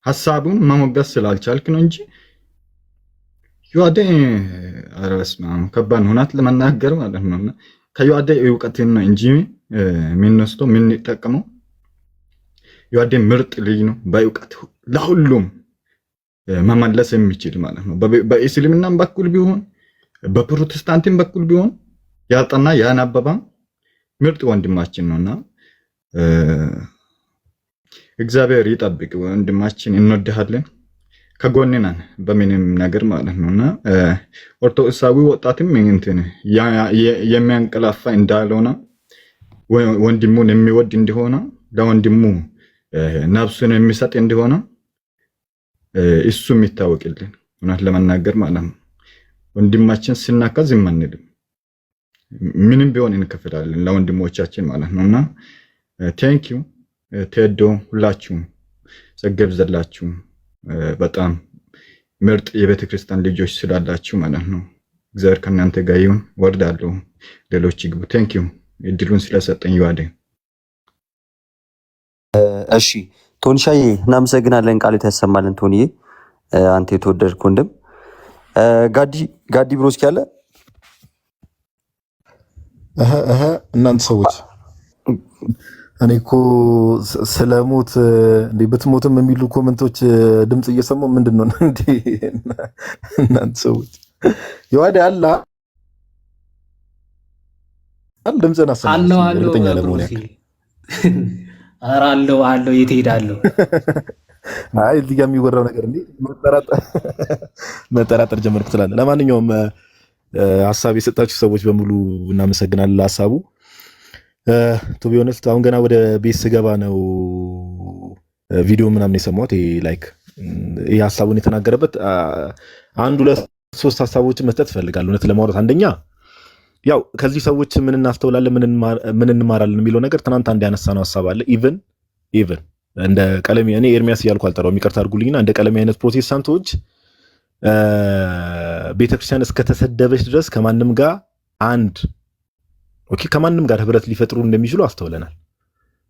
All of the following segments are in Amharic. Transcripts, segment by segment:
ሐሳቡን መሞገስ ስላልቻልክ ነው እንጂ ዮአዴ ኧረ በስመ አብ ከባድ ነው እውነት ለመናገር ማለት ነው። እና ከዮአዴ እውቀትን ነው እንጂ የምንወስደው የምንጠቀመው ዮአዴ ምርጥ ልጅ ነው። በእውቀት ለሁሉም መመለስ የሚችል ማለት ነው። በእስልምናም በኩል ቢሆን በፕሮቴስታንትም በኩል ቢሆን ያጠና ያናበባ ምርጥ ወንድማችን ነውና እግዚአብሔር ይጠብቅ ወንድማችን። እንወድሃለን፣ ከጎን ነን በምንም ነገር ማለት ነውና ኦርቶዶክሳዊ ወጣትም እንትን የሚያንቀላፋ እንዳልሆነ ወንድሙን የሚወድ እንደሆነ ለወንድሙ ነፍሱን የሚሰጥ እንደሆነ እሱም ይታወቅልን እውነት ለመናገር ማለት ነው። ወንድማችን ሲናካ ዝም አንልም፣ ምንም ቢሆን እንከፍላለን ለወንድሞቻችን ማለት ነውና ቴንክ ዩ ቴዶ ሁላችሁም ጸጋ ይብዛላችሁ። በጣም ምርጥ የቤተ ክርስቲያን ልጆች ስላላችሁ ማለት ነው። እግዚአብሔር ከእናንተ ጋር ይሁን። ወርዳለሁ፣ ሌሎች ይግቡ። ቴንክ ዩ እድሉን ስለሰጠኝ ዮአዴ። እሺ ቶኒሻዬ እናመሰግናለን። ቃል ያሰማልን ቶኒዬ፣ አንተ የተወደድክ ወንድም። ጋዲ ብሮስኪ ያለ እናንተ ሰዎች እኔ እኮ ስለሞት እንዴ ብትሞትም የሚሉ ኮመንቶች ድምጽ እየሰማሁ ምንድነው እንዴ? እናንተ ሰዎች ዮአዴ አላ ድምጽና አለው እርግጠኛ ለመሆን ያክል አለው የት ሄዳለሁ? አይ እዚህ ጋር የሚወራው ነገር እንዴ መጠራጠር ጀመርኩ ትላለህ። ለማንኛውም ሐሳብ የሰጣችሁ ሰዎች በሙሉ እናመሰግናለን ለሐሳቡ። ቱ ቢ ኦነስት አሁን ገና ወደ ቤት ስገባ ነው ቪዲዮ ምናምን የሰማሁት። ላይክ ይሄ ሐሳቡን የተናገረበት አንድ ሁለት ሶስት ሐሳቦችን መስጠት እፈልጋለሁ እውነት ለማውራት። አንደኛ ያው ከዚህ ሰዎች ምን እናስተውላለን ምን እንማራለን የሚለው ነገር ትናንት አንድ ያነሳነው ሐሳብ አለ። ኢቭን እንደ ቀለሜ እኔ ኤርሚያስ እያልኩ አልጠራውም ይቅርታ አድርጉልኝና እንደ ቀለሜ አይነት ፕሮቴስታንቶች ቤተክርስቲያን እስከተሰደበች ድረስ ከማንም ጋር ከማንም ጋር ህብረት ሊፈጥሩ እንደሚችሉ አስተውለናል።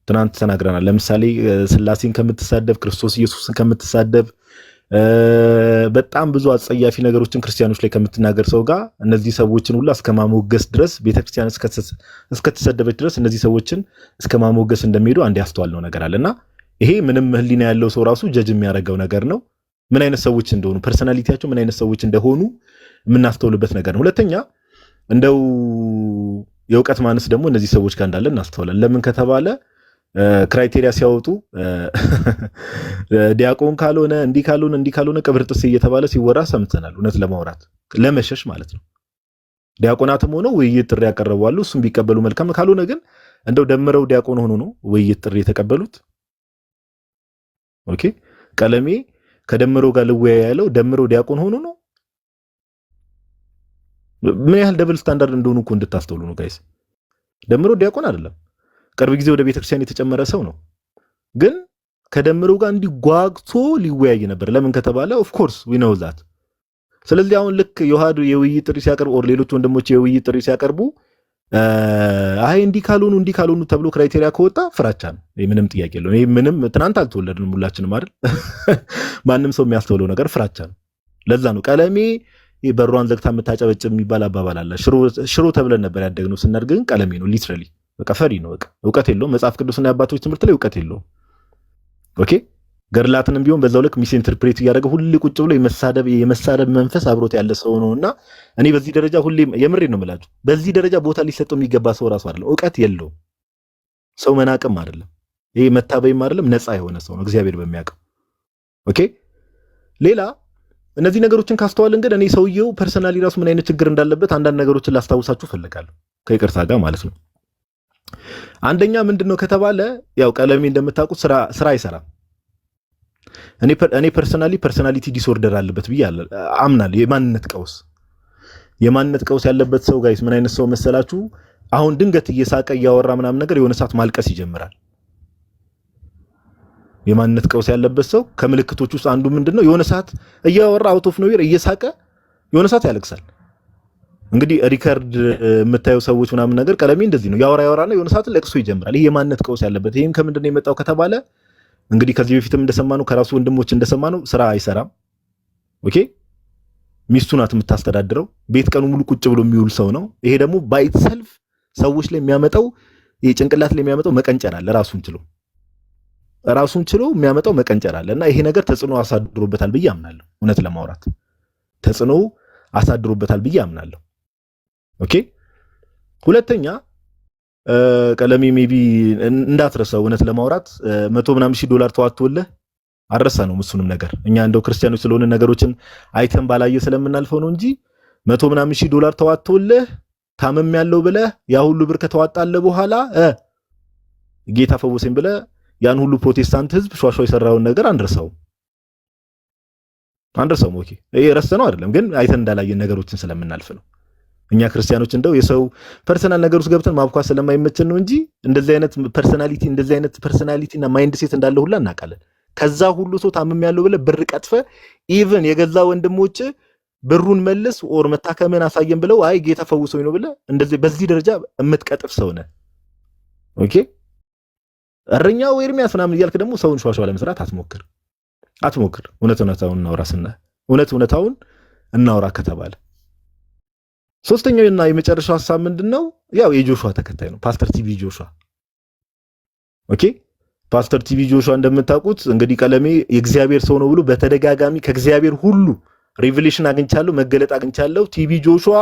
ትናንት ተናግረናል። ለምሳሌ ስላሴን ከምትሳደብ ክርስቶስ ኢየሱስን ከምትሳደብ በጣም ብዙ አጸያፊ ነገሮችን ክርስቲያኖች ላይ ከምትናገር ሰው ጋር እነዚህ ሰዎችን ሁሉ እስከማሞገስ ድረስ ቤተክርስቲያን እስከተሰደበች ድረስ እነዚህ ሰዎችን እስከማሞገስ እንደሚሄዱ አንድ ያስተዋልነው ነገር አለና ይሄ ምንም ህሊና ያለው ሰው ራሱ ጀጅ የሚያደርገው ነገር ነው። ምን አይነት ሰዎች እንደሆኑ ፐርሰናሊቲያቸው ምን አይነት ሰዎች እንደሆኑ የምናስተውልበት ነገር ነው። ሁለተኛ እንደው የእውቀት ማነስ ደግሞ እነዚህ ሰዎች ጋር እንዳለ እናስተውላለን። ለምን ከተባለ ክራይቴሪያ ሲያወጡ ዲያቆን ካልሆነ እንዲህ ካልሆነ ቅብር ጥሴ እየተባለ ሲወራ ሰምተናል። እውነት ለማውራት ለመሸሽ ማለት ነው። ዲያቆናትም ሆነው ውይይት ጥሪ ያቀርባሉ። እሱም ቢቀበሉ መልካም፣ ካልሆነ ግን እንደው ደምረው ዲያቆን ሆኖ ነው ውይይት ጥሪ የተቀበሉት። ኦኬ ቀለሜ ከደምረው ጋር ልወያይ ያለው ደምረው ዲያቆን ሆኖ ነው። ምን ያህል ደብል ስታንዳርድ እንደሆኑ እኮ እንድታስተውሉ ነው ጋይስ። ደምረው ዲያቆን አይደለም፣ ቅርብ ጊዜ ወደ ቤተክርስቲያን የተጨመረ ሰው ነው። ግን ከደምረው ጋር እንዲጓግቶ ሊወያይ ነበር። ለምን ከተባለ ኦፍ ኮርስ ዊ ኖው ዛት። ስለዚህ አሁን ልክ ዮሐድ የውይይት ጥሪ ሲያቀርቡ ኦር ሌሎች ወንድሞች የውይይት ጥሪ ሲያቀርቡ አይ እንዲህ ካልሆኑ ተብሎ ክራይቴሪያ ከወጣ ፍራቻ ነው። ምንም ጥያቄ የለውም። ይሄ ምንም ትናንት አልተወለድንም ሁላችንም አይደል? ማንም ሰው የሚያስተውለው ነገር ፍራቻ ነው። ለዛ ነው ቀለሜ በሯን ዘግታ የምታጨበጭብ የሚባል አባባል አለ። ሽሮ ተብለን ነበር ያደግነው። ስናድግ ግን ቀለሜ ነው ሊትራሊ በቃ ፈሪ ነው። በቃ እውቀት የለውም። መጽሐፍ ቅዱስና የአባቶች ትምህርት ላይ እውቀት የለውም። ኦኬ ገድላትንም ቢሆን በዛው ልክ ሚስ ኢንተርፕሬት እያደረገ ሁሌ ቁጭ ብሎ የመሳደብ መንፈስ አብሮት ያለ ሰው ነውና እኔ በዚህ ደረጃ ሁሌ የምሬን ነው የምላችሁ፣ በዚህ ደረጃ ቦታ ሊሰጠው የሚገባ ሰው ራሱ አይደለም። እውቀት የለውም። ሰው መናቅም አይደለም፣ ይሄ መታበይም አይደለም። ነፃ የሆነ ሰው ነው እግዚአብሔር በሚያውቀው። ኦኬ ሌላ እነዚህ ነገሮችን ካስተዋልን ግን እኔ ሰውየው ፐርሰናሊ ራሱ ምን አይነት ችግር እንዳለበት አንዳንድ ነገሮችን ላስታውሳችሁ ፈልጋለሁ ከይቅርታ ጋር ማለት ነው። አንደኛ ምንድነው ከተባለ ያው ቀለሜ እንደምታውቁት ስራ አይሰራም። እኔ ፐርሰናሊቲ ዲስኦርደር አለበት ብዬ አምናለሁ። የማንነት ቀውስ ያለበት ሰው ጋይስ ምን አይነት ሰው መሰላችሁ? አሁን ድንገት እየሳቀ እያወራ ምናምን ነገር የሆነ ሰዓት ማልቀስ ይጀምራል። የማንነት ቀውስ ያለበት ሰው ከምልክቶች ውስጥ አንዱ ምንድነው? የሆነ ሰዓት እያወራ አውት ኦፍ ኖዌር እየሳቀ የሆነ ሰዓት ያለቅሳል። እንግዲህ ሪከርድ የምታዩ ሰዎች ምናምን ነገር ቀለሜ እንደዚህ ነው። ያወራና የሆነ ሰዓት ለቅሶ ይጀምራል። ይሄ የማንነት ቀውስ ያለበት። ይሄም ከምንድነው የመጣው ከተባለ እንግዲህ ከዚህ በፊትም እንደሰማነው ከራሱ ወንድሞች እንደሰማነው ስራ አይሰራም። ኦኬ ሚስቱ ናት የምታስተዳድረው። ቤት ቀኑ ሙሉ ቁጭ ብሎ የሚውል ሰው ነው። ይሄ ደግሞ ባይት ሰልፍ ሰዎች ላይ የሚያመጣው የጭንቅላት ላይ የሚያመጣው መቀንጨር አለ። ራሱን ችሎ የሚያመጣው መቀንጨር አለ እና ይሄ ነገር ተጽዕኖ አሳድሮበታል ብዬ አምናለሁ። እውነት ለማውራት ተጽዕኖ አሳድሮበታል ብዬ አምናለሁ። ኦኬ ሁለተኛ ቀለሜ ሜቢ እንዳትረሳው እውነት ለማውራት $100,000 ተዋጥቶልህ አልረሳነውም። እሱንም ነገር እኛ እንደው ክርስቲያኖች ስለሆነ ነገሮችን አይተን ባላየ ስለምናልፈው ነው እንጂ $100,000 ተዋጥቶልህ ታመም ያለው ብለህ ያ ሁሉ ብር ከተዋጣለ በኋላ ጌታ ፈወሰኝ ብለህ ያን ሁሉ ፕሮቴስታንት ህዝብ ሿሿ የሰራውን ነገር አንረሳውም። ኦኬ ይሄ ረስተነው አይደለም፣ ግን አይተን እንዳላየን ነገሮችን ስለምናልፍ ነው። እኛ ክርስቲያኖች እንደው የሰው ፐርሰናል ነገር ውስጥ ገብተን ማብኳት ስለማይመችን ነው እንጂ እንደዚህ አይነት ፐርሰናሊቲና ማይንድ ሴት እንዳለ ሁላ እናውቃለን። ከዛ ሁሉ ሰው ታመም ያለው ብለህ ብር ቀጥፈ ኢቭን የገዛ ወንድሞች ብሩን መልስ ኦር መታከመን አሳየን ብለው አይ ጌታ ፈውሶኝ ነው ብለህ እንደዚህ በዚህ ደረጃ የምትቀጥፍ ሰው ነህ። ኦኬ እረኛው ኤርሚያስ ምናምን እያልክ ደግሞ ሰውን ሸዋሸዋ ለመስራት አትሞክር። እውነታውን እናውራ ከተባለ ሶስተኛውና የመጨረሻው ሐሳብ ምንድነው? ያው የጆሹዋ ተከታይ ነው ፓስተር ቲቪ ጆሹዋ። ኦኬ ፓስተር ቲቪ ጆሹዋ እንደምታውቁት እንግዲህ ቀለሜ የእግዚአብሔር ሰው ነው ብሎ በተደጋጋሚ ከእግዚአብሔር ሁሉ ሪቪሌሽን አግኝቻለሁ፣ መገለጥ አግኝቻለሁ። ቲቪ ጆሹዋ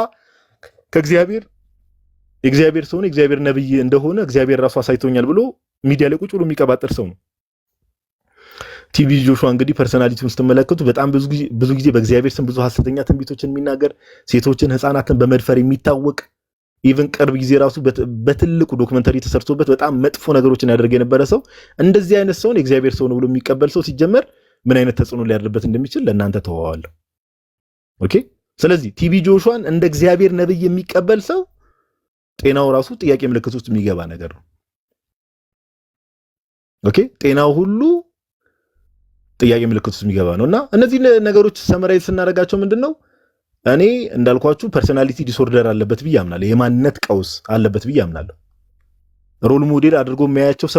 የእግዚአብሔር ሰው ነው፣ የእግዚአብሔር ነብይ እንደሆነ እግዚአብሔር ራሱ አሳይቶኛል ብሎ ሚዲያ ላይ ቁጭ ብሎ የሚቀባጠር ሰው ነው ቲቪ ጆሹዋ። እንግዲህ ፐርሰናሊቲውን ስትመለከቱ በጣም ብዙ ጊዜ በእግዚአብሔር ስም ብዙ ሐሰተኛ ትንቢቶችን የሚናገር፣ ሴቶችን ህፃናትን በመድፈር የሚታወቅ ኢቭን ቅርብ ጊዜ ራሱ በትልቁ ዶክመንተሪ ተሰርቶበት በጣም መጥፎ ነገሮችን ያደርግ የነበረ ሰው። እንደዚህ አይነት ሰውን የእግዚአብሔር ሰው ነው ብሎ የሚቀበል ሰው ሲጀመር ምን አይነት ተጽዕኖ ሊያደርበት እንደሚችል ለእናንተ ተዋዋለሁ። ኦኬ ስለዚህ ቲቪ ጆሹዋን እንደ እግዚአብሔር ነብይ የሚቀበል ሰው ጤናው ራሱ ጥያቄ ምልክት ውስጥ የሚገባ ነገር ነው። ኦኬ ጤናው ሁሉ ጥያቄ ምልክት ውስጥ የሚገባ ነውና እነዚህ ነገሮች ሰመራይዝ ስናደርጋቸው ምንድነው እኔ እንዳልኳችሁ ፐርሰናሊቲ ዲስኦርደር አለበት ብዬ አምናለሁ። የማንነት ቀውስ አለበት ብዬ አምናለሁ። ሮል ሞዴል አድርጎ የሚያያቸው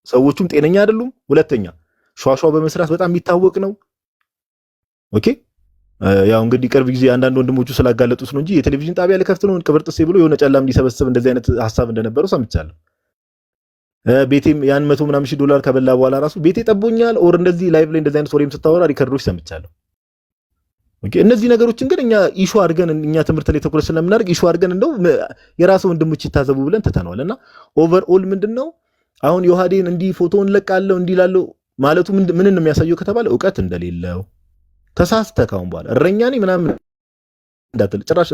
ሰዎቹም ጤነኛ አይደሉም። ሁለተኛ ሸዋሸዋ በመስራት በጣም የሚታወቅ ነው። ኦኬ ያው እንግዲህ ቅርብ ጊዜ አንዳንድ ወንድሞቹ ስላጋለጡት ነው እንጂ የቴሌቪዥን ጣቢያ ለከፍት ነው ቅብርጥሴ ብሎ የሆነ ጨላም ሊሰበስብ እንደዚህ አይነት ሐሳብ እንደነበረው ሰምቻለሁ። ቤቴም ያን $100,000 ከበላ በኋላ ራሱ ቤቴ ጠቦኛል ኦር እንደዚህ ላይቭ ላይ እንደዚህ አይነት ወሬም ስታወራ ሪከርዶች ሰምቻለሁ። ኦኬ እነዚህ ነገሮችን ግን እኛ ኢሹ አድርገን እኛ ትምህርት ላይ ተኩረት ስለምናደርግ ኢሹ አድርገን እንደው የራሱ ወንድሞች ይታዘቡ ብለን ተተነዋልና ኦቨርኦል ምንድነው አሁን ዮሐዴን እንዲህ ፎቶውን ለቃለው እንዲላለው ማለቱ ምን ነው የሚያሳየው ከተባለ ዕውቀት እንደሌለው ተሳስተ ካሁን በኋላ እረኛ ነኝ ምናምን እንዳትል። ጭራሽ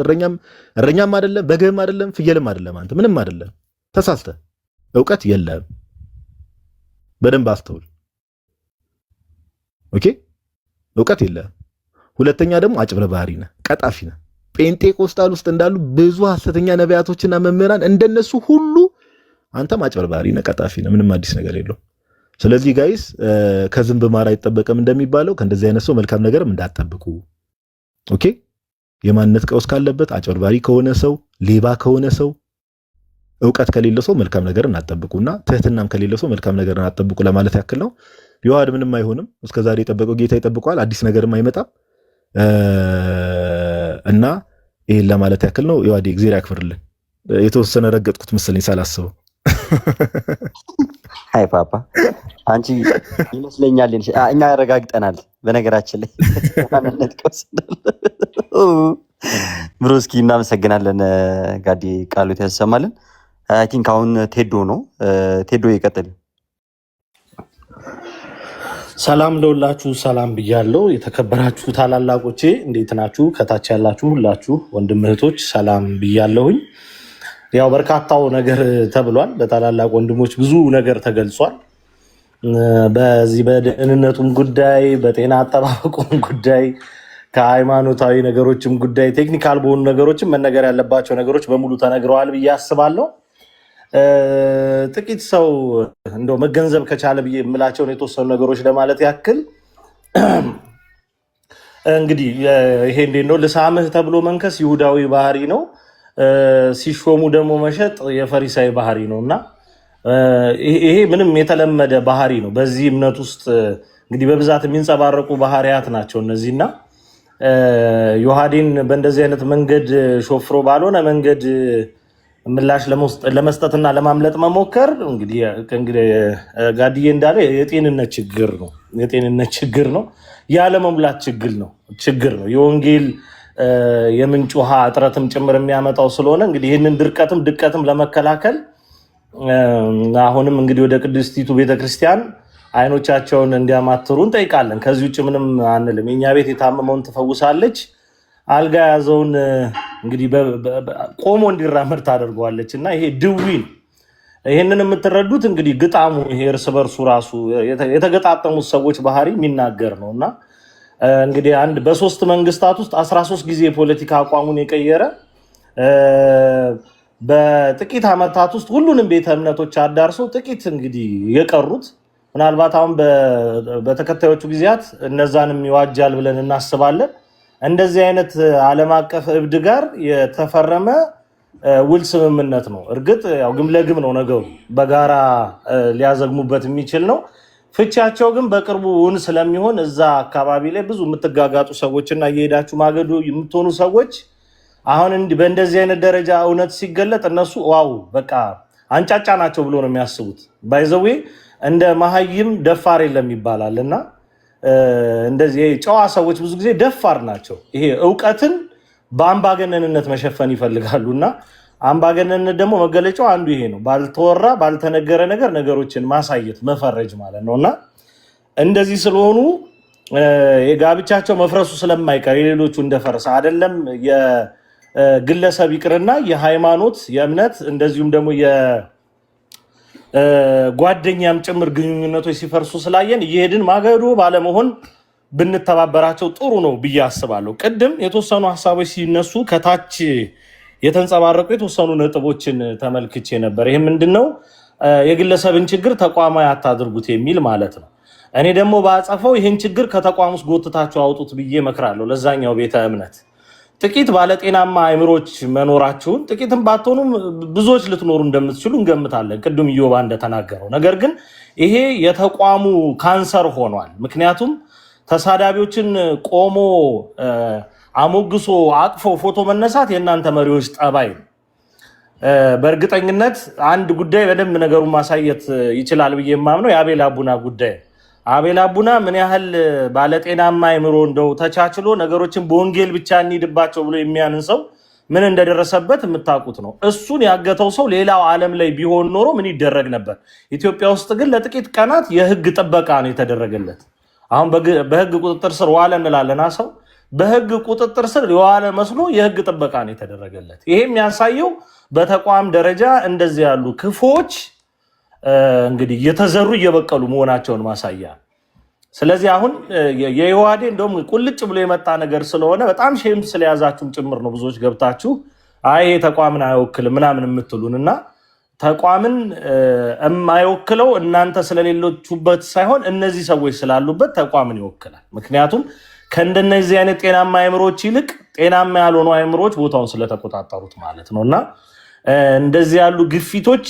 እረኛም አይደለም በግህም አይደለም ፍየልም አይደለም አንተ ምንም አይደለም። ተሳስተ ዕውቀት የለም። በደንብ አስተውል። ኦኬ ዕውቀት የለም። ሁለተኛ ደግሞ አጭበርባሪ ነህ፣ ቀጣፊ ነህ። ጴንጤቆስጣል ውስጥ እንዳሉ ብዙ ሐሰተኛ ነቢያቶችና መምህራን እንደነሱ ሁሉ አንተም አጭበርባሪ ነህ፣ ቀጣፊ ነህ። ምንም አዲስ ነገር የለውም። ስለዚህ ጋይስ ከዝንብ ማር አይጠበቅም እንደሚባለው ከእንደዚህ አይነት ሰው መልካም ነገርም እንዳትጠብቁ። ኦኬ የማንነት ቀውስ ካለበት፣ አጭበርባሪ ከሆነ ሰው፣ ሌባ ከሆነ ሰው፣ ዕውቀት ከሌለ ሰው መልካም ነገር እናጠብቁና ትህትናም ከሌለ ሰው መልካም ነገር እናጠብቁ ለማለት ያክል ነው። ዮሐድ ምንም አይሆንም። እስከዛሬ የጠበቀው ጌታ ይጠብቀዋል። አዲስ ነገርም አይመጣም እና ይሄን ለማለት ያክል ነው። ዮሐድ እግዚአብሔር ያክብርልን። የተወሰነ ረገጥኩት መሰለኝ ሳላስበው። ሃይ ፓፓ አንቺ ይመስለኛል እኛ ያረጋግጠናል። በነገራችን ላይ ብሩስኪ እናመሰግናለን። ጋዲ ቃሉት ያሰማልን። አይ ቲንክ አሁን ቴዶ ነው። ቴዶ ይቀጥል። ሰላም ለሁላችሁ፣ ሰላም ብያለሁ። የተከበራችሁ ታላላቆቼ እንዴት ናችሁ? ከታች ያላችሁ ሁላችሁ ወንድም እህቶች ሰላም ብያለሁኝ። ያው በርካታው ነገር ተብሏል። ለታላላቅ ወንድሞች ብዙ ነገር ተገልጿል። በዚህ በደህንነቱም ጉዳይ፣ በጤና አጠባበቁም ጉዳይ፣ ከሃይማኖታዊ ነገሮችም ጉዳይ፣ ቴክኒካል በሆኑ ነገሮችም መነገር ያለባቸው ነገሮች በሙሉ ተነግረዋል ብዬ አስባለሁ። ጥቂት ሰው እንደው መገንዘብ ከቻለ ብዬ የምላቸውን የተወሰኑ ነገሮች ለማለት ያክል እንግዲህ ይሄ እንዴት ነው ልሳምህ ተብሎ መንከስ ይሁዳዊ ባህሪ ነው፣ ሲሾሙ ደግሞ መሸጥ የፈሪሳዊ ባህሪ ነው እና ይሄ ምንም የተለመደ ባህሪ ነው። በዚህ እምነት ውስጥ እንግዲህ በብዛት የሚንጸባረቁ ባህሪያት ናቸው እነዚህና ዮሐዴን በእንደዚህ አይነት መንገድ ሾፍሮ ባልሆነ መንገድ ምላሽ ለመስጠትና ለማምለጥ መሞከር እንግዲህ ጋድዬ እንዳለ የጤንነት ችግር ነው። ያለ መሙላት ችግር ነው። የወንጌል የምንጭ ውሃ እጥረትም ጭምር የሚያመጣው ስለሆነ እንግዲህ ይህንን ድቀትም ለመከላከል አሁንም እንግዲህ ወደ ቅድስቲቱ ቤተክርስቲያን አይኖቻቸውን እንዲያማትሩ እንጠይቃለን። ከዚህ ውጭ ምንም አንልም። የኛ ቤት የታመመውን ትፈውሳለች፣ አልጋ ያዘውን እንግዲህ ቆሞ እንዲራመድ ታደርገዋለች እና ይሄ ድዊ ነው። ይህንን የምትረዱት እንግዲህ ግጣሙ ይሄ እርስ በርሱ ራሱ የተገጣጠሙት ሰዎች ባህሪ የሚናገር ነው እና እንግዲህ በሶስት መንግስታት ውስጥ 13 ጊዜ የፖለቲካ አቋሙን የቀየረ በጥቂት ዓመታት ውስጥ ሁሉንም ቤተ እምነቶች አዳርሶ ጥቂት እንግዲህ የቀሩት ምናልባት አሁን በተከታዮቹ ጊዜያት እነዛንም ይዋጃል ብለን እናስባለን። እንደዚህ አይነት ዓለም አቀፍ እብድ ጋር የተፈረመ ውል ስምምነት ነው። እርግጥ ያው ግም ለግም ነው ነገሩ፣ በጋራ ሊያዘግሙበት የሚችል ነው። ፍቻቸው ግን በቅርቡ እውን ስለሚሆን እዛ አካባቢ ላይ ብዙ የምትጋጋጡ ሰዎችና እየሄዳችሁ ማገዶ የምትሆኑ ሰዎች አሁን በእንደዚህ አይነት ደረጃ እውነት ሲገለጥ እነሱ ዋው በቃ አንጫጫ ናቸው ብሎ ነው የሚያስቡት። ባይዘዌ እንደ መሀይም ደፋር የለም ይባላል እና እንደዚህ ጨዋ ሰዎች ብዙ ጊዜ ደፋር ናቸው። ይሄ እውቀትን በአምባገነንነት መሸፈን ይፈልጋሉ እና አምባገነንነት ደግሞ መገለጫው አንዱ ይሄ ነው። ባልተወራ ባልተነገረ ነገር ነገሮችን ማሳየት መፈረጅ ማለት ነው እና እንደዚህ ስለሆኑ የጋብቻቸው መፍረሱ ስለማይቀር የሌሎቹ እንደፈረሰ አይደለም የግለሰብ ይቅርና የሃይማኖት የእምነት እንደዚሁም ደግሞ ጓደኛም ጭምር ግንኙነቶች ሲፈርሱ ስላየን እየሄድን ማገዶ ባለመሆን ብንተባበራቸው ጥሩ ነው ብዬ አስባለሁ። ቅድም የተወሰኑ ሀሳቦች ሲነሱ ከታች የተንጸባረቁ የተወሰኑ ነጥቦችን ተመልክቼ ነበር። ይህ ምንድነው? የግለሰብን ችግር ተቋማዊ አታድርጉት የሚል ማለት ነው። እኔ ደግሞ ባጸፈው ይህን ችግር ከተቋም ውስጥ ጎትታችሁ አውጡት ብዬ እመክራለሁ። ለዛኛው ቤተ እምነት ጥቂት ባለጤናማ አእምሮች መኖራችሁን ጥቂትም ባትሆኑም ብዙዎች ልትኖሩ እንደምትችሉ እንገምታለን፣ ቅድም ኢዮባ እንደተናገረው። ነገር ግን ይሄ የተቋሙ ካንሰር ሆኗል። ምክንያቱም ተሳዳቢዎችን ቆሞ አሞግሶ አቅፎ ፎቶ መነሳት የእናንተ መሪዎች ጠባይ ነው። በእርግጠኝነት አንድ ጉዳይ በደንብ ነገሩን ማሳየት ይችላል ብዬ የማምነው የአቤል አቡና ጉዳይ። አቤል አቡና ምን ያህል ባለጤናማ አእምሮ እንደው ተቻችሎ ነገሮችን በወንጌል ብቻ እንሂድባቸው ብሎ የሚያንን ሰው ምን እንደደረሰበት የምታውቁት ነው። እሱን ያገተው ሰው ሌላው ዓለም ላይ ቢሆን ኖሮ ምን ይደረግ ነበር? ኢትዮጵያ ውስጥ ግን ለጥቂት ቀናት የህግ ጥበቃ ነው የተደረገለት። አሁን በህግ ቁጥጥር ስር ዋለ እንላለን። ሰው በህግ ቁጥጥር ስር የዋለ መስሎ የህግ ጥበቃ ነው የተደረገለት። ይሄ የሚያሳየው በተቋም ደረጃ እንደዚህ ያሉ ክፎች እንግዲህ እየተዘሩ እየበቀሉ መሆናቸውን ማሳያ። ስለዚህ አሁን የዮሐዴ እንደውም ቁልጭ ብሎ የመጣ ነገር ስለሆነ በጣም ሼም ስለያዛችሁም ጭምር ነው ብዙዎች ገብታችሁ አይ ተቋምን አይወክልም ምናምን የምትሉን እና ተቋምን የማይወክለው እናንተ ስለሌላችሁበት ሳይሆን እነዚህ ሰዎች ስላሉበት ተቋምን ይወክላል። ምክንያቱም ከእንደነዚህ አይነት ጤናማ አእምሮች ይልቅ ጤናማ ያልሆኑ አእምሮች ቦታውን ስለተቆጣጠሩት ማለት ነው እና እንደዚህ ያሉ ግፊቶች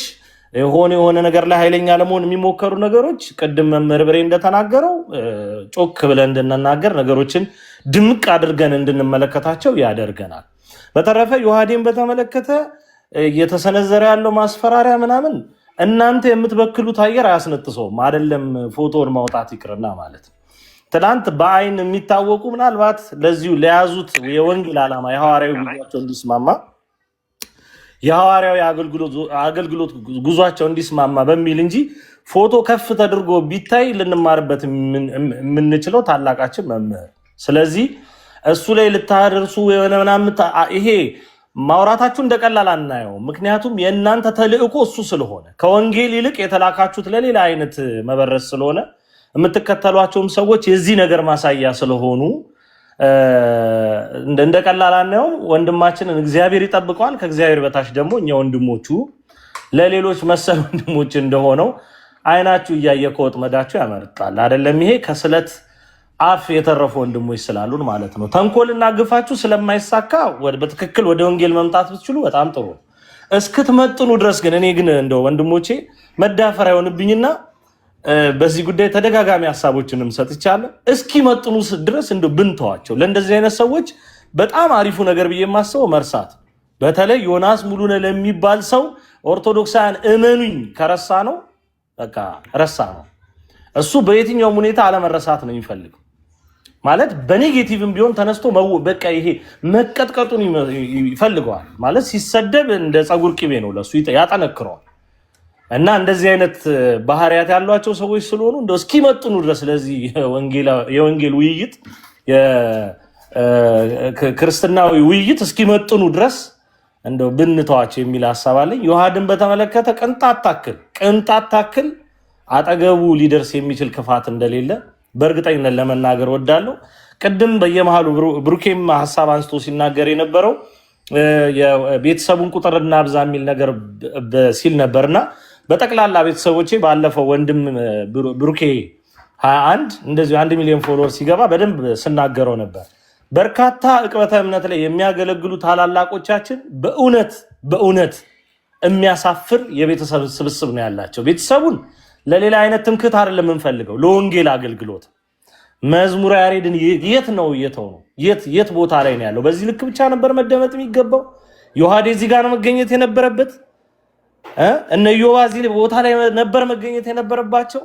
የሆነ ነገር ላይ ኃይለኛ ለመሆን የሚሞከሩ ነገሮች ቅድም መምህር ብሬ እንደተናገረው ጮክ ብለን እንድንናገር ነገሮችን ድምቅ አድርገን እንድንመለከታቸው ያደርገናል። በተረፈ ዮሐዴን በተመለከተ እየተሰነዘረ ያለው ማስፈራሪያ ምናምን እናንተ የምትበክሉት አየር አያስነጥሰውም። አይደለም ፎቶን ማውጣት ይቅርና ማለት ነው። ትናንት በአይን የሚታወቁ ምናልባት ለዚሁ ለያዙት የወንጌል ዓላማ የሐዋርያዊ ጉዟቸው እንዲስማማ የሐዋርያዊ አገልግሎት ጉዟቸው እንዲስማማ በሚል እንጂ ፎቶ ከፍ ተደርጎ ቢታይ ልንማርበት የምንችለው ታላቃችን መምህር። ስለዚህ እሱ ላይ ልታደርሱ የሆነ ምናምን ይሄ ማውራታችሁ እንደቀላል አናየው። ምክንያቱም የእናንተ ተልእኮ እሱ ስለሆነ ከወንጌል ይልቅ የተላካችሁት ለሌላ አይነት መበረስ ስለሆነ የምትከተሏቸውም ሰዎች የዚህ ነገር ማሳያ ስለሆኑ እንደቀላል አናየው። ወንድማችንን እግዚአብሔር ይጠብቀዋል። ከእግዚአብሔር በታች ደግሞ እኛ ወንድሞቹ ለሌሎች መሰል ወንድሞች እንደሆነው አይናችሁ እያየ ከወጥመዳችሁ ያመርጣል። አይደለም ይሄ ከስለት አፍ የተረፉ ወንድሞች ስላሉን ማለት ነው። ተንኮልና ግፋችሁ ስለማይሳካ በትክክል ወደ ወንጌል መምጣት ብትችሉ በጣም ጥሩ። እስክትመጥኑ ድረስ ግን እኔ ግን እንደው ወንድሞቼ መዳፈር አይሆንብኝና በዚህ ጉዳይ ተደጋጋሚ ሐሳቦችንም ሰጥቻለሁ። እስኪመጥኑ ድረስ እንደው ብንተዋቸው ለእንደዚህ አይነት ሰዎች በጣም አሪፉ ነገር ብዬ የማስበው መርሳት። በተለይ ዮናስ ሙሉነህ ለሚባል ሰው ኦርቶዶክሳውያን እመኑኝ ከረሳ ነው በቃ ረሳ ነው። እሱ በየትኛውም ሁኔታ አለመረሳት ነው የሚፈልገው። ማለት በኔጌቲቭም ቢሆን ተነስቶ በቃ ይሄ መቀጥቀጡን ይፈልገዋል። ማለት ሲሰደብ እንደ ፀጉር ቅቤ ነው ለሱ ያጠነክረዋል። እና እንደዚህ አይነት ባህሪያት ያሏቸው ሰዎች ስለሆኑ እንደው እስኪመጥኑ ድረስ ለዚህ የወንጌል ውይይት የክርስትናዊ ውይይት እስኪመጥኑ ድረስ እንደው ብንተዋቸው የሚል ሐሳብ አለኝ። ዮሐድን በተመለከተ ቅንጣት ታክል አጠገቡ ሊደርስ የሚችል ክፋት እንደሌለ በእርግጠኝነት ለመናገር ወዳለሁ። ቅድም በየመሃሉ ብሩኬም ሐሳብ አንስቶ ሲናገር የነበረው የቤተሰቡን ቁጥር እናብዛ የሚል ነገር ሲል ነበርና በጠቅላላ ቤተሰቦቼ ባለፈው ወንድም ብሩኬ 21 እንደዚሁ 1 ሚሊዮን ፎሎወር ሲገባ በደንብ ስናገረው ነበር። በርካታ ዕቅበተ እምነት ላይ የሚያገለግሉ ታላላቆቻችን በእውነት የሚያሳፍር የቤተሰብ ስብስብ ነው ያላቸው። ቤተሰቡን ለሌላ አይነት ትምክህት አይደለም የምንፈልገው፣ ለወንጌል አገልግሎት። መዝሙረ ያሬድን የት ነው የት ቦታ ላይ ነው ያለው? በዚህ ልክ ብቻ ነበር መደመጥ የሚገባው? ዮሐዴ እዚህ ጋር መገኘት የነበረበት እነ ዮባ እዚህ ቦታ ላይ ነበር መገኘት የነበረባቸው?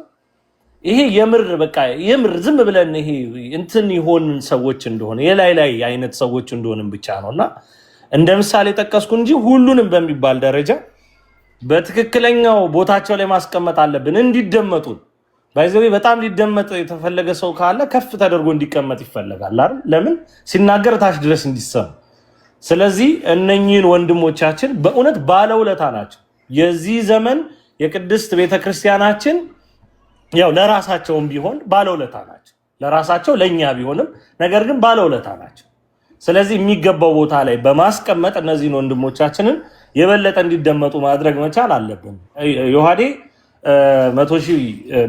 ይሄ የምር ዝም ብለን ይሄ እንትን ይሆን ሰዎች እንደሆነ የላይ አይነት ሰዎች እንደሆነም ብቻ ነውና እንደ ምሳሌ ጠቀስኩ እንጂ ሁሉንም በሚባል ደረጃ በትክክለኛው ቦታቸው ላይ ማስቀመጥ አለብን። እንዲደመጡ ባይዘው በጣም ሊደመጥ የተፈለገ ሰው ካለ ከፍ ተደርጎ እንዲቀመጥ ይፈልጋል አይደል? ለምን ሲናገር ታች ድረስ እንዲሰማ። ስለዚህ እነኚህን ወንድሞቻችን በእውነት ባለውለታ ናቸው። የዚህ ዘመን የቅድስት ቤተክርስቲያናችን ያው ለራሳቸውም ቢሆን ባለውለታ ናቸው። ለራሳቸው ለኛ ቢሆንም ነገር ግን ባለውለታ ናቸው። ስለዚህ የሚገባው ቦታ ላይ በማስቀመጥ እነዚህን ወንድሞቻችንን የበለጠ እንዲደመጡ ማድረግ መቻል አለብን። ዮሐዴ 100,000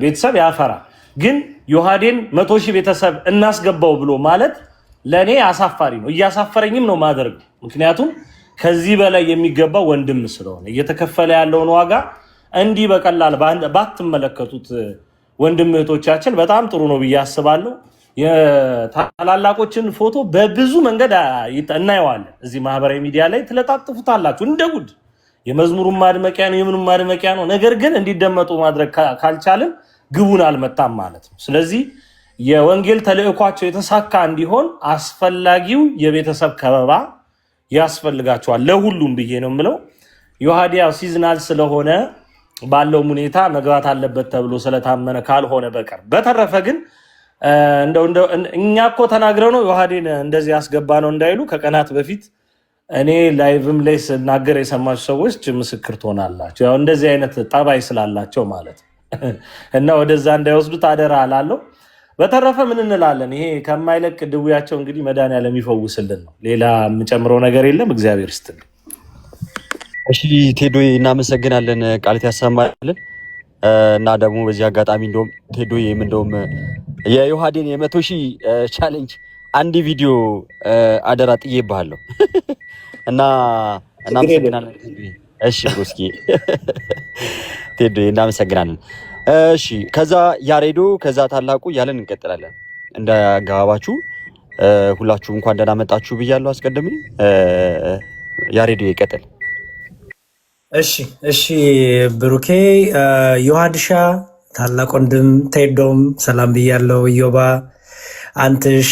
ቤተሰብ ያፈራ፣ ግን ዮሐዴን 100,000 ቤተሰብ እናስገባው ብሎ ማለት ለኔ አሳፋሪ ነው። እያሳፈረኝም ነው ማድረግ። ምክንያቱም ከዚህ በላይ የሚገባው ወንድም ስለሆነ እየተከፈለ ያለውን ዋጋ እንዲህ በቀላል ባትመለከቱት ወንድም እህቶቻችን በጣም ጥሩ ነው ብዬ አስባለሁ። የታላላቆችን ፎቶ በብዙ መንገድ እናየዋለን። እዚህ ማህበራዊ ሚዲያ ላይ ትለጣጥፉታላችሁ እንደ ጉድ። የመዝሙሩን ማድመቂያ ነው፣ የምኑን ማድመቂያ ነው። ነገር ግን እንዲደመጡ ማድረግ ካልቻልን ግቡን አልመጣም ማለት ነው። ስለዚህ የወንጌል ተልእኳቸው የተሳካ እንዲሆን አስፈላጊው የቤተሰብ ከበባ ያስፈልጋቸዋል ለሁሉም ብዬ ነው የምለው። ዮሐዲያ ሲዝናል ስለሆነ ባለው ሁኔታ መግባት አለበት ተብሎ ስለታመነ ካልሆነ በቀር በተረፈ ግን እንደው እኛ እኮ ተናግረው ነው ዮሐዴን እንደዚህ ያስገባ ነው እንዳይሉ ከቀናት በፊት እኔ ላይቭም ላይ ስናገር የሰማችሁ ሰዎች ምስክር ትሆናላችሁ። ያው እንደዚህ አይነት ጠባይ ስላላቸው ማለት እና ወደዛ እንዳይወስዱት አደራ አላለሁ። በተረፈ ምን እንላለን? ይሄ ከማይለቅ ድውያቸው እንግዲህ መድኃኒዓለም ይፈውስልን ነው። ሌላ የምጨምረው ነገር የለም። እግዚአብሔር ይስጥልን። እሺ ቴዶዬ እናመሰግናለን፣ ቃልት ያሰማልን እና ደግሞ በዚህ አጋጣሚ እንደውም ቴዶዬም እንደውም የዮሐዴን 100,000 ቻሌንጅ አንድ ቪዲዮ አደራ ጥዬብሃለሁ እና እናመሰግናለን። እሺ ብሩስኪ ቴዶዬ እናመሰግናለን። እሺ ከዛ ያሬዶ ከዛ ታላቁ እያለን እንቀጥላለን። እንደ አገባባችሁ ሁላችሁ እንኳን ደህና መጣችሁ ብያለሁ። አስቀድሜ ያሬዶ ይቀጥል። እሺ ብሩኬ፣ ዮሐድሻ፣ ታላቅ ወንድም ቴዶም ሰላም ብያለሁ። ኢዮባ፣ አንትሽ፣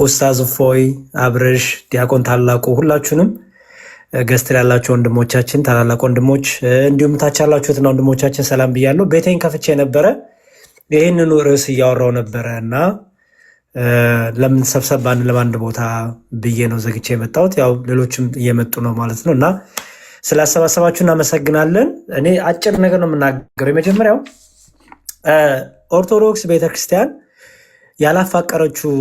ኡስታዝ ፎይ፣ አብርሽ፣ ዲያቆን ታላቁ ሁላችሁንም ገስትር ያላችሁ ወንድሞቻችን ታላላቅ ወንድሞች እንዲሁም ታች ያላችሁትና ወንድሞቻችን ሰላም ብያለሁ። ቤቴን ከፍቼ ነበረ ይህንኑ ርዕስ እያወራው ነበረ እና ለምን ሰብሰብ ለአንድ ቦታ ብዬ ነው ዘግቼ የመጣሁት። ያው ሌሎችም እየመጡ ነው ማለት ነው እና ስላሰባሰባችሁ እናመሰግናለን። እኔ አጭር ነገር ነው የምናገረው። የመጀመሪያው ኦርቶዶክስ ቤተክርስቲያን ያላፋቀረችው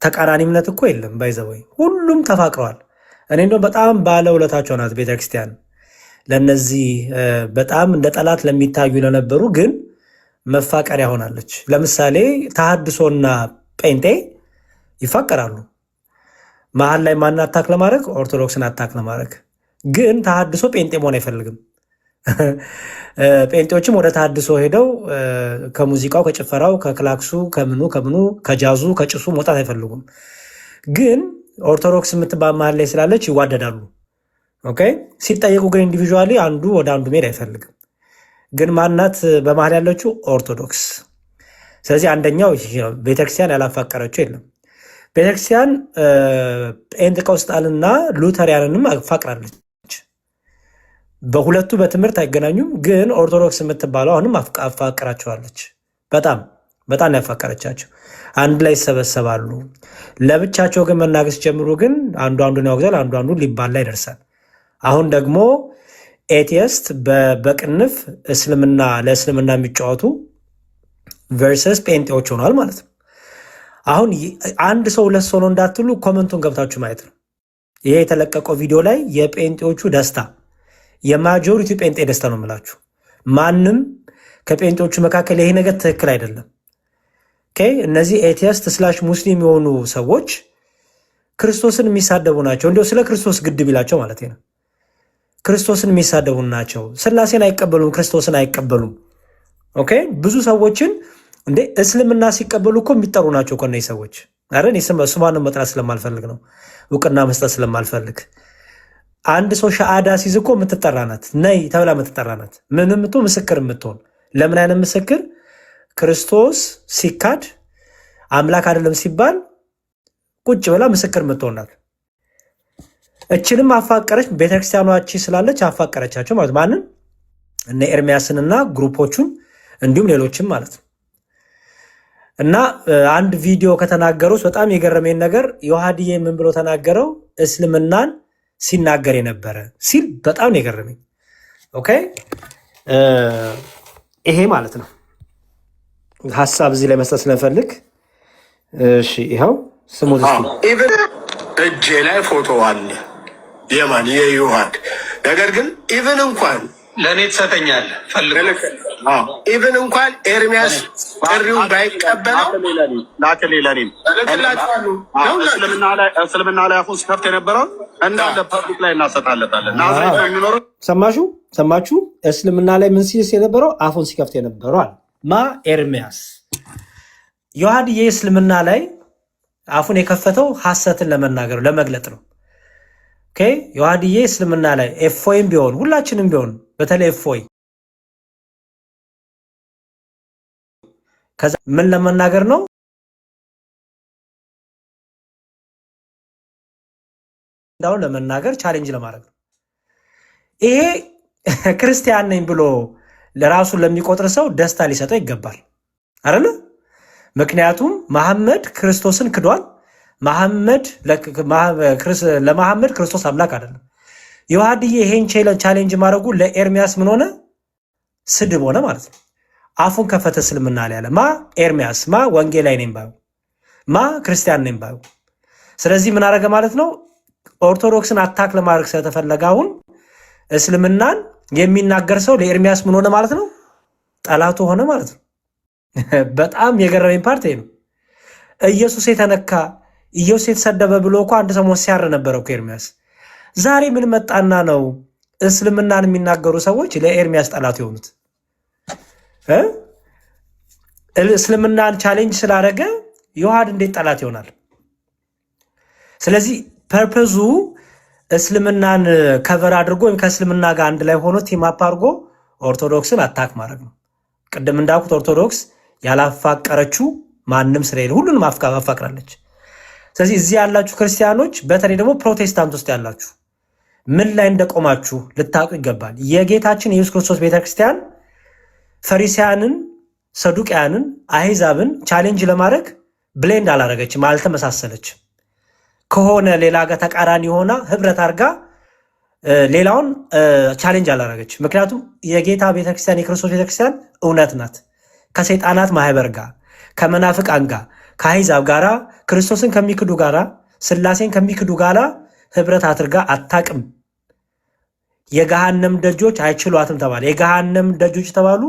ተቃራኒ እምነት እኮ የለም። ባይዘወይ ሁሉም ተፋቅረዋል። እኔ እንደው በጣም ባለውለታቸው ናት ቤተክርስቲያን ለነዚህ በጣም እንደ ጠላት ለሚታዩ ለነበሩ ግን መፋቀሪያ ሆናለች። ለምሳሌ ተሐድሶና ጴንጤ ይፋቀራሉ። መሀል ላይ ማን አታክ ለማድረግ ኦርቶዶክስን አታክ ለማድረግ ግን ተሐድሶ ጴንጤ መሆን አይፈልግም። ጴንጤዎችም ወደ ተሐድሶ ሄደው ከሙዚቃው፣ ከጭፈራው፣ ከክላክሱ፣ ከምኑ ከጃዙ፣ ከጭሱ መውጣት አይፈልጉም። ግን ኦርቶዶክስ የምትባል መሀል ላይ ስላለች ይዋደዳሉ። ኦኬ ሲጠየቁ ግን ኢንዲቪዥዋሊ አንዱ ወደ አንዱ መሄድ አይፈልግም። ግን ማናት በመሀል ያለችው? ኦርቶዶክስ። ስለዚህ አንደኛው ቤተክርስቲያን ያላፋቀረችው የለም። ቤተክርስቲያን ጴንጤቆስጣልና ሉተሪያንንም አፋቅራለች። በሁለቱ በትምህርት አይገናኙም። ግን ኦርቶዶክስ የምትባለው አሁንም አፋቅራቸዋለች። በጣም በጣም ያፋቀረቻቸው አንድ ላይ ይሰበሰባሉ። ለብቻቸው ግን መናገር ሲጀምሩ ግን አንዱ አንዱን ያወግዛል፣ አንዱ አንዱን ሊባላ ይደርሳል። አሁን ደግሞ ኤቲስት በቅንፍ እስልምና ለእስልምና የሚጫወቱ ቨርሰስ ጴንጤዎች ሆኗል ማለት ነው። አሁን አንድ ሰው ሁለት ሰው ነው እንዳትሉ ኮመንቱን ገብታችሁ ማየት ነው። ይሄ የተለቀቀው ቪዲዮ ላይ የጴንጤዎቹ ደስታ፣ የማጆሪቲ ጴንጤ ደስታ ነው የምላችሁ። ማንም ከጴንጤዎቹ መካከል ይሄ ነገር ትክክል አይደለም። እነዚህ ኤቲስት ስላሽ ሙስሊም የሆኑ ሰዎች ክርስቶስን የሚሳደቡ ናቸው። እንዲያው ስለ ክርስቶስ ግድ ቢላቸው ማለት ነው። ክርስቶስን የሚሳደቡ ናቸው። ስላሴን አይቀበሉም፣ ክርስቶስን አይቀበሉም። ኦኬ ብዙ ሰዎችን እንደ እስልምና ሲቀበሉ እኮ የሚጠሩ ናቸው እኮ እነዚህ ሰዎች። አረ እኔ ስሟንም መጥራት ስለማልፈልግ ነው፣ እውቅና መስጠት ስለማልፈልግ። አንድ ሰው ሻአዳ ሲይዝ እኮ የምትጠራ ናት፣ ነይ ተብላ የምትጠራ ናት። ምንም እቶ ምስክር የምትሆን ለምን አይነት ምስክር? ክርስቶስ ሲካድ አምላክ አይደለም ሲባል ቁጭ ብላ ምስክር የምትሆን ናት። እችንም አፋቀረች። ቤተክርስቲያኗ ስላለች አፋቀረቻቸው ማለት ማንን? እነ ኤርሚያስንና ግሩፖቹን እንዲሁም ሌሎችም ማለት ነው። እና አንድ ቪዲዮ ከተናገሩት በጣም የገረመኝ ነገር ዮሐድዬ ምን ብሎ ተናገረው? እስልምናን ሲናገር የነበረ ሲል በጣም ነው የገረመኝ። ኦኬ ይሄ ማለት ነው ሀሳብ እዚህ ላይ መስጠት ስለፈልግ እሺ፣ ይኸው ስሙት እስኪ። እጄ ላይ ፎቶ አለ የማን የዮሐድ። ነገር ግን ኢቭን እንኳን ለእኔ ትሰጠኛለህ ፈልግ ኢቭን እንኳን ኤርሚያስ ጥሪውን ባይቀበለው እስልምና ላይ አፉን ሲከፍት የነበረውን እንዳለ ፐብሊክ ላይ እናሰጣለታለን። ሰማችሁ? እስልምና ላይ ምን ሲል የነበረው አፉን ሲከፍት የነበረው አለ ማ ኤርሚያስ። ዮሐድዬ እስልምና ላይ አፉን የከፈተው ሐሰትን ለመናገር ለመግለጥ ነው። ዮሐድዬ እስልምና ላይ ኤፎይም ቢሆን ሁላችንም ቢሆን በተለይ ኤፎይ ከዛ ምን ለመናገር ነው? እንዳው ለመናገር ቻሌንጅ ለማድረግ ነው። ይሄ ክርስቲያን ነኝ ብሎ ለራሱ ለሚቆጥር ሰው ደስታ ሊሰጠው ይገባል አይደል? ምክንያቱም መሐመድ ክርስቶስን ክዷል። ለመሐመድ ክርስቶስ አምላክ አይደለም። ዮሐድዬ ይሄን ቻሌንጅ ማድረጉ ለኤርሚያስ ምን ሆነ? ስድብ ሆነ ማለት ነው። አፉን ከፈተ እስልምና ላይ ያለ ማ ኤርሚያስ ማ ወንጌላዊ ነኝ ባዩ ማ ክርስቲያን ነኝ ባዩ። ስለዚህ ምን አደረገ ማለት ነው? ኦርቶዶክስን አታክ ለማድረግ ስለተፈለገ አሁን እስልምናን የሚናገር ሰው ለኤርሚያስ ምን ሆነ ማለት ነው? ጠላቱ ሆነ ማለት ነው። በጣም የገረመኝ ፓርት ነው። ኢየሱስ የተነካ ኢየሱስ የተሰደበ ብሎ እኮ አንድ ሰሞን ሲያር ነበረ እኮ ኤርሚያስ። ዛሬ ምን መጣና ነው እስልምናን የሚናገሩ ሰዎች ለኤርሚያስ ጠላት የሆኑት? እስልምናን ቻሌንጅ ስላደረገ ዮሐድ እንዴት ጠላት ይሆናል? ስለዚህ ፐርፐዙ እስልምናን ከቨር አድርጎ ወይም ከእስልምና ጋር አንድ ላይ ሆኖ ቲማፕ አድርጎ ኦርቶዶክስን አታክ ማድረግ ነው። ቅድም እንዳልኩት ኦርቶዶክስ ያላፋቀረችው ማንም ስለሌለ ሁሉንም አፋቅራለች። ስለዚህ እዚህ ያላችሁ ክርስቲያኖች፣ በተለይ ደግሞ ፕሮቴስታንት ውስጥ ያላችሁ ምን ላይ እንደቆማችሁ ልታውቁ ይገባል። የጌታችን የኢየሱስ ክርስቶስ ቤተክርስቲያን ፈሪሳያንን፣ ሰዱቅያንን፣ አሕዛብን ቻሌንጅ ለማድረግ ብሌንድ አላረገችም፣ አልተመሳሰለችም። ከሆነ ሌላ ጋር ተቃራኒ ሆና ህብረት አድርጋ ሌላውን ቻሌንጅ አላረገችም። ምክንያቱም የጌታ ቤተክርስቲያን የክርስቶስ ቤተክርስቲያን እውነት ናት። ከሰይጣናት ማህበር ጋር፣ ከመናፍቃን ጋር፣ ከአሕዛብ ጋራ፣ ክርስቶስን ከሚክዱ ጋራ፣ ስላሴን ከሚክዱ ጋራ ህብረት አድርጋ አታቅም። የገሃነም ደጆች አይችሏትም ተባለ። የገሃነም ደጆች ተባሉ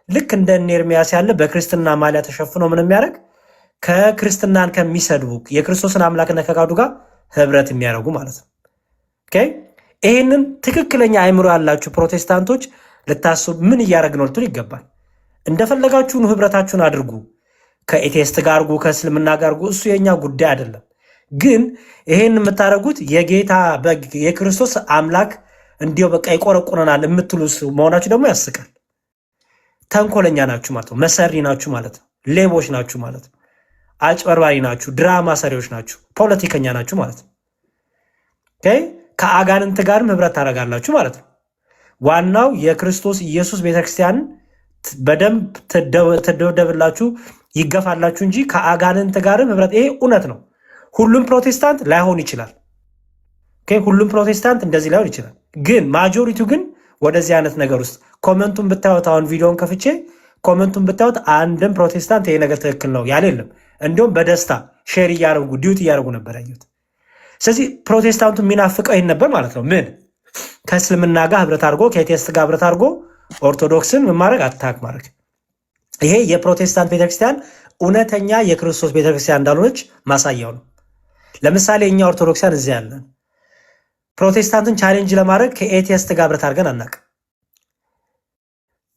ልክ እንደ ኤርሚያስ ያለ በክርስትና ማሊያ ተሸፍኖ ምን የሚያደርግ ከክርስትናን ከሚሰድቡ የክርስቶስን አምላክነት ከካዱ ጋር ህብረት የሚያደርጉ ማለት ነው። ይህንን ትክክለኛ አእምሮ ያላችሁ ፕሮቴስታንቶች ልታስቡ ምን እያደረግን ነው ልትሉ ይገባል። እንደፈለጋችሁን ህብረታችሁን አድርጉ፣ ከኤቴስት ጋር አድርጉ፣ ከእስልምና ጋር አድርጉ። እሱ የኛ ጉዳይ አይደለም። ግን ይሄን የምታደርጉት የጌታ የክርስቶስ አምላክ እንዲሁ በቃ ይቆረቁረናል የምትሉ መሆናችሁ ደግሞ ያስቃል። ተንኮለኛ ናችሁ ማለት ነው። መሰሪ ናችሁ ማለት ነው። ሌቦች ናችሁ ማለት ነው። አጭበርባሪ ናችሁ። ድራማ ሰሪዎች ናችሁ። ፖለቲከኛ ናችሁ ማለት ነው። ከአጋንንት ጋርም ህብረት ታደርጋላችሁ ማለት ነው። ዋናው የክርስቶስ ኢየሱስ ቤተክርስቲያን በደንብ ትደብደብላችሁ ይገፋላችሁ እንጂ ከአጋንንት ጋርም ህብረት፣ ይሄ እውነት ነው። ሁሉም ፕሮቴስታንት ላይሆን ይችላል። ሁሉም ፕሮቴስታንት እንደዚህ ላይሆን ይችላል። ግን ማጆሪቲው ግን ወደዚህ አይነት ነገር ውስጥ ኮመንቱን ብታዩት፣ አሁን ቪዲዮን ከፍቼ ኮመንቱን ብታዩት አንድም ፕሮቴስታንት ይሄ ነገር ትክክል ነው ያለ የለም። እንዲሁም በደስታ ሼር እያደረጉ ዲዩት እያደረጉ ነበር ያዩት። ስለዚህ ፕሮቴስታንቱ የሚናፍቀው ይህን ነበር ማለት ነው። ምን ከእስልምና ጋር ህብረት አድርጎ ከኤቴስት ጋር ህብረት አድርጎ ኦርቶዶክስን ምን ማድረግ አታክ ማድረግ። ይሄ የፕሮቴስታንት ቤተክርስቲያን እውነተኛ የክርስቶስ ቤተክርስቲያን እንዳልሆነች ማሳያው ነው። ለምሳሌ እኛ ኦርቶዶክሳን እዚህ ያለን ፕሮቴስታንትን ቻሌንጅ ለማድረግ ከኤቴስት ጋር ህብረት አድርገን አናውቅም።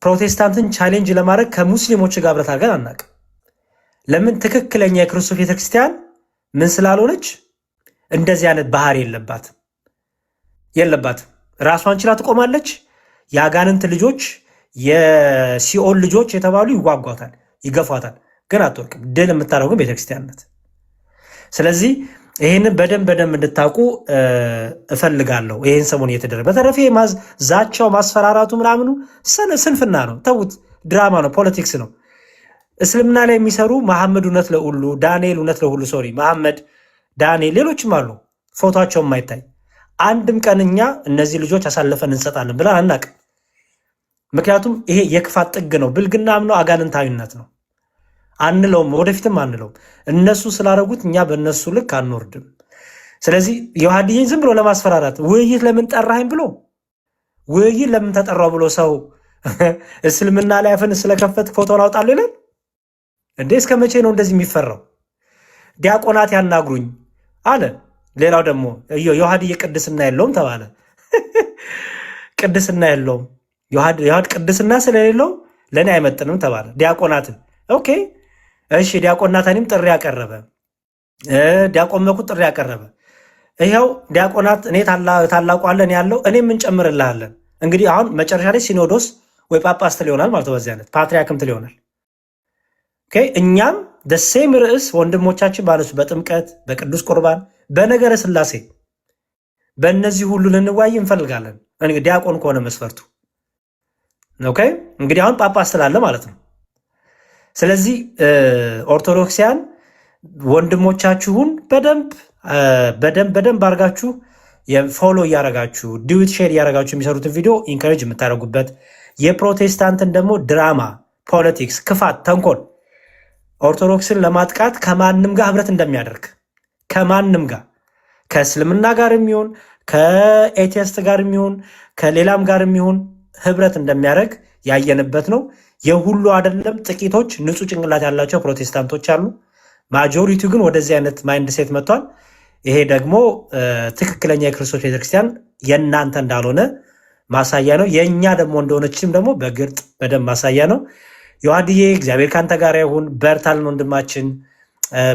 ፕሮቴስታንትን ቻሌንጅ ለማድረግ ከሙስሊሞች ጋር ህብረት አድርገን አናውቅም። ለምን? ትክክለኛ የክርስቶስ ቤተክርስቲያን ምን ስላልሆነች እንደዚህ አይነት ባህሪ የለባትም። ራሷን ችላ ትቆማለች። የአጋንንት ልጆች የሲኦል ልጆች የተባሉ ይዋጓታል፣ ይገፏታል፣ ግን አትወርቅም። ድል የምታደርገው ቤተክርስቲያን ናት። ስለዚህ ይህንን በደንብ እንድታውቁ እፈልጋለሁ። ይህን ሰሞን እየተደረገ በተረፈ ዛቻው ማስፈራራቱ ምናምኑ ስንፍና ነው። ተዉት፣ ድራማ ነው፣ ፖለቲክስ ነው። እስልምና ላይ የሚሰሩ መሐመድ እውነት ለሁሉ ዳንኤል እውነት ለሁሉ መሐመድ ዳንኤል ሌሎችም አሉ፣ ፎቶቸው የማይታይ አንድም ቀን እኛ እነዚህ ልጆች አሳልፈን እንሰጣለን ብለን አናውቅም። ምክንያቱም ይሄ የክፋት ጥግ ነው፣ ብልግናም ነው፣ አጋንንታዊነት ነው። አንለውም፣ ወደፊትም አንለውም። እነሱ ስላደረጉት እኛ በእነሱ ልክ አንወርድም። ስለዚህ ዮሐድዬን ዝም ብሎ ለማስፈራራት ውይይት ለምን ጠራኸኝ ብሎ ውይይት ለምን ተጠራው ብሎ ሰው እስልምና ላይ አፍን ስለከፈት ፎቶን አውጣለሁ ይላል እንዴ? እስከ መቼ ነው እንደዚህ የሚፈራው? ዲያቆናት ያናግሩኝ አለ። ሌላው ደግሞ ዮሐድዬ ቅድስና የለውም ተባለ። ቅድስና የለውም ዮሐድ ቅድስና ስለሌለው ለእኔ አይመጥንም ተባለ። ዲያቆናትን ኦኬ እሺ፣ ዲያቆን ናታኒም ጥሪ ያቀረበ፣ ዲያቆን መኩ ጥሪ ያቀረበ። ይኸው ዲያቆናት እኔ ታላቋለን ያለው እኔም እንጨምርልሃለን። እንግዲህ አሁን መጨረሻ ላይ ሲኖዶስ ወይ ጳጳስ ትል ይሆናል ማለት በዚህ አይነት ፓትሪያርክም ትል ይሆናል። እኛም ደሴም ርዕስ ወንድሞቻችን ባነሱ በጥምቀት በቅዱስ ቁርባን በነገረ ስላሴ በእነዚህ ሁሉ ልንዋይ እንፈልጋለን። ዲያቆን ከሆነ መስፈርቱ እንግዲህ አሁን ጳጳስ ስላለ ማለት ነው። ስለዚህ ኦርቶዶክሲያን ወንድሞቻችሁን በደንብ አድርጋችሁ ፎሎ እያረጋችሁ ዲዩት ሼር እያረጋችሁ የሚሰሩትን ቪዲዮ ኢንካሬጅ የምታደርጉበት፣ የፕሮቴስታንትን ደግሞ ድራማ፣ ፖለቲክስ፣ ክፋት፣ ተንኮል ኦርቶዶክስን ለማጥቃት ከማንም ጋር ህብረት እንደሚያደርግ ከማንም ጋር ከእስልምና ጋር የሚሆን ከኤቴስት ጋር የሚሆን ከሌላም ጋር የሚሆን ህብረት እንደሚያደርግ ያየንበት ነው። የሁሉ አይደለም፣ ጥቂቶች ንጹህ ጭንቅላት ያላቸው ፕሮቴስታንቶች አሉ። ማጆሪቲው ግን ወደዚህ አይነት ማይንድ ሴት መጥቷል። ይሄ ደግሞ ትክክለኛ የክርስቶስ ቤተክርስቲያን የእናንተ እንዳልሆነ ማሳያ ነው። የእኛ ደግሞ እንደሆነችም ደግሞ በግልጥ በደንብ ማሳያ ነው። ዮሐድዬ እግዚአብሔር ካንተ ጋር ይሁን፣ በርታልን ወንድማችን።